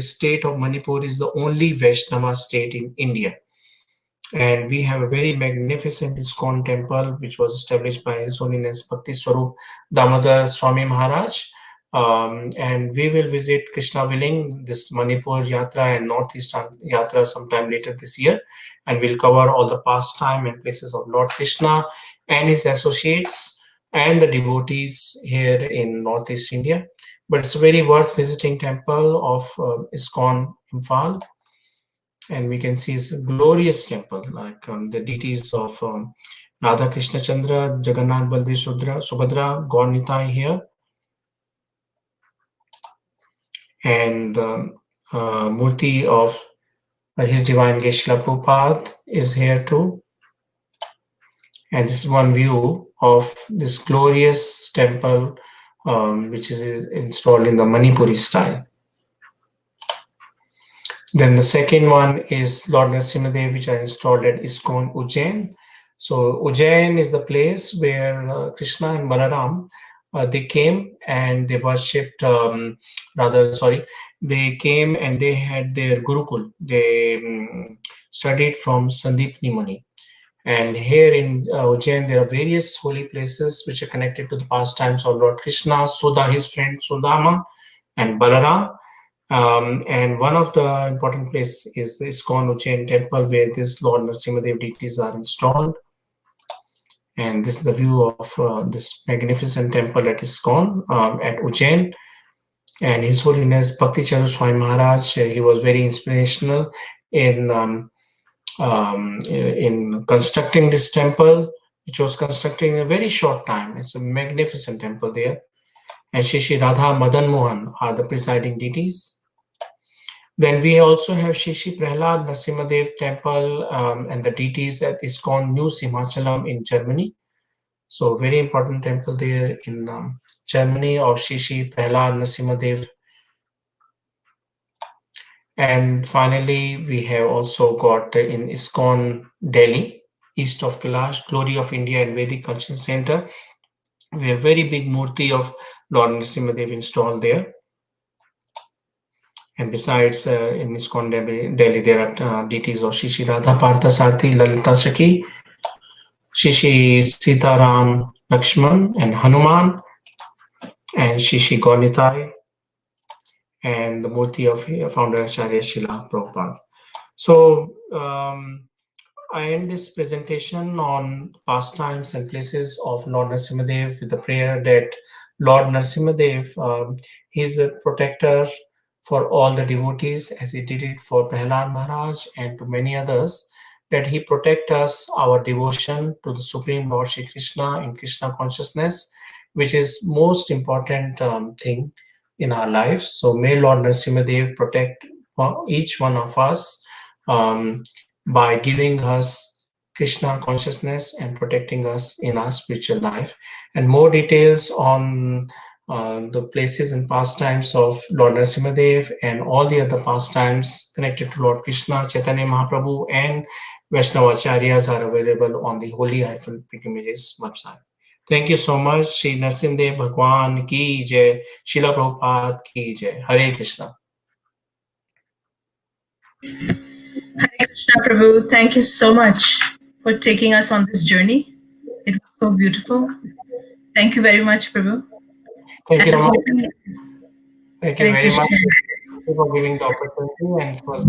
state of Manipur is the only Vaishnava state in India. And we have a very magnificent ISKCON temple, which was established by His Holiness Bhakti Swarup Damodar Swami Maharaj. And we will visit Krishna willing this Manipur Yatra and Northeast Yatra sometime later this year. And we'll cover all the pastime and places of Lord Krishna and his associates and the devotees here in Northeast India. But it's a very worth visiting temple of ISKCON Imphal. And we can see it's a glorious temple, like the deities of Radha Krishna Chandra, Jagannath, Baldev, Subhadra, Gaur Nitai here. And Murti of His Divine Grace Srila Prabhupada is here too. And this is one view of this glorious temple, which is installed in the Manipuri style. Then the second one is Lord Nrisimhadeva, which are installed at ISKCON Ujjain. So Ujjain is the place where Krishna and Balaram, they came and they worshipped, they came and they had their Gurukul. They studied from Sandipni Muni. And here in Ujjain, there are various holy places which are connected to the pastimes of Lord Krishna, his friend Sudama, and Balaram. And one of the important places is the ISKCON Ujjain temple, where this Lord Nrisimhadeva deities are installed. And this is the view of this magnificent temple at ISKCON at Ujjain. And His Holiness Bhakti Charu Swami Maharaj, he was very inspirational in constructing this temple, which was constructed in a very short time. It's a magnificent temple there. And Shri Radha Madan Mohan are the presiding deities. Then we also have Shri Prahlad Nrsimhadev temple and the deities at ISKCON New Simhachalam in Germany. So very important temple there in Germany of Shri Prahlad Nrsimhadev. And finally, we have also got in ISKCON Delhi, east of Kailash, Glory of India and Vedic Culture Center. We have very big murti of Lord Nrisimhadev installed there. And besides, in ISKCON Delhi, there are deities of Shri Radha Partha Sarthi, Lalita Sakhi, Shri Sitaram Lakshman and Hanuman, and Shri Gaur Nitai, and the murti of founder Acharya Srila Prabhupada. So I end this presentation on pastimes and places of Lord Nrisimhadev with the prayer that Lord Nrisimhadev, he's the protector for all the devotees, as he did it for Prahlad Maharaj and to many others, that he protect us, our devotion to the Supreme Lord Shri Krishna in Krishna consciousness, which is most important thing in our lives. So may Lord Nrisimhadev protect each one of us by giving us Krishna consciousness and protecting us in our spiritual life. And more details on the places and pastimes of Lord Nrisimhadev and all the other pastimes connected to Lord Krishna, Chaitanya Mahaprabhu and Vaishnava Acharyas are available on the Holy Pilgrimages website. Thank you so much. Sri Nrisimhadev Bhagwan ki jai. Srila Prabhupada ki jai. Hare Krishna. Hare Krishna Prabhu, thank you so much for taking us on this journey. It was so beautiful. Thank you very much, Prabhu. Thank you And so much. hoping Thank you Hare very much. Krishna. Thank you for giving the opportunity, and it was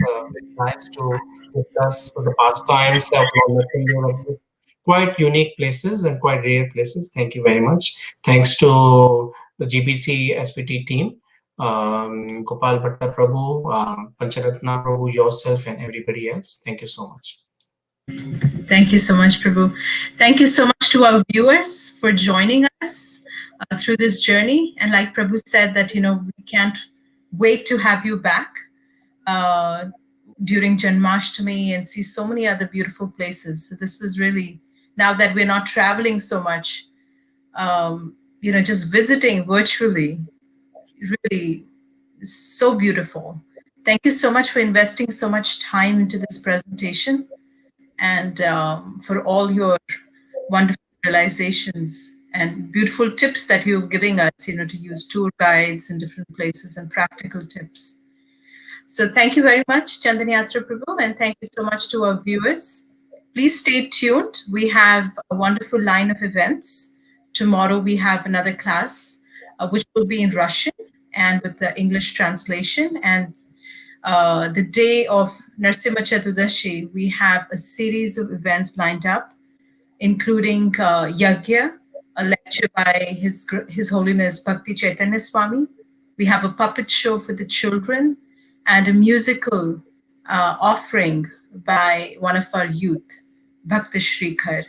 nice to discuss the pastimes of Lord Nrisimhadeva. Quite unique places and quite rare places. Thank you very much. Thanks to the GBC SPT team, Gopal Bhatta Prabhu, Pancharatna Prabhu, yourself, and everybody else. Thank you so much. Thank you so much, Prabhu. Thank you so much to our viewers for joining us through this journey. And like Prabhu said, that we can't wait to have you back uh, during Janmashtami and see so many other beautiful places. So this was really, now that we're not traveling so much, just visiting virtually, really so beautiful. Thank you so much for investing so much time into this presentation and for all your wonderful realizations and beautiful tips that you're giving us, to use tour guides in different places and practical tips. So thank you very much, Chandan Yatra Prabhu, and thank you so much to our viewers. Please stay tuned. We have a wonderful line of events. Tomorrow we have another class, which will be in Russian and with the English translation. And the day of Narasimha Chaturdashi, we have a series of events lined up, including Yagya, a lecture by His Holiness Bhakti Chaitanya Swami. We have a puppet show for the children and a musical offering by one of our youth, Bhakta Shrikar.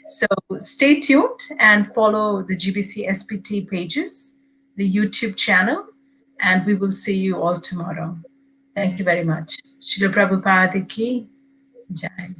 So stay tuned and follow the GBC SPT pages, the YouTube channel, and we will see you all tomorrow. Thank you very much. Srila Prabhupada ki jai.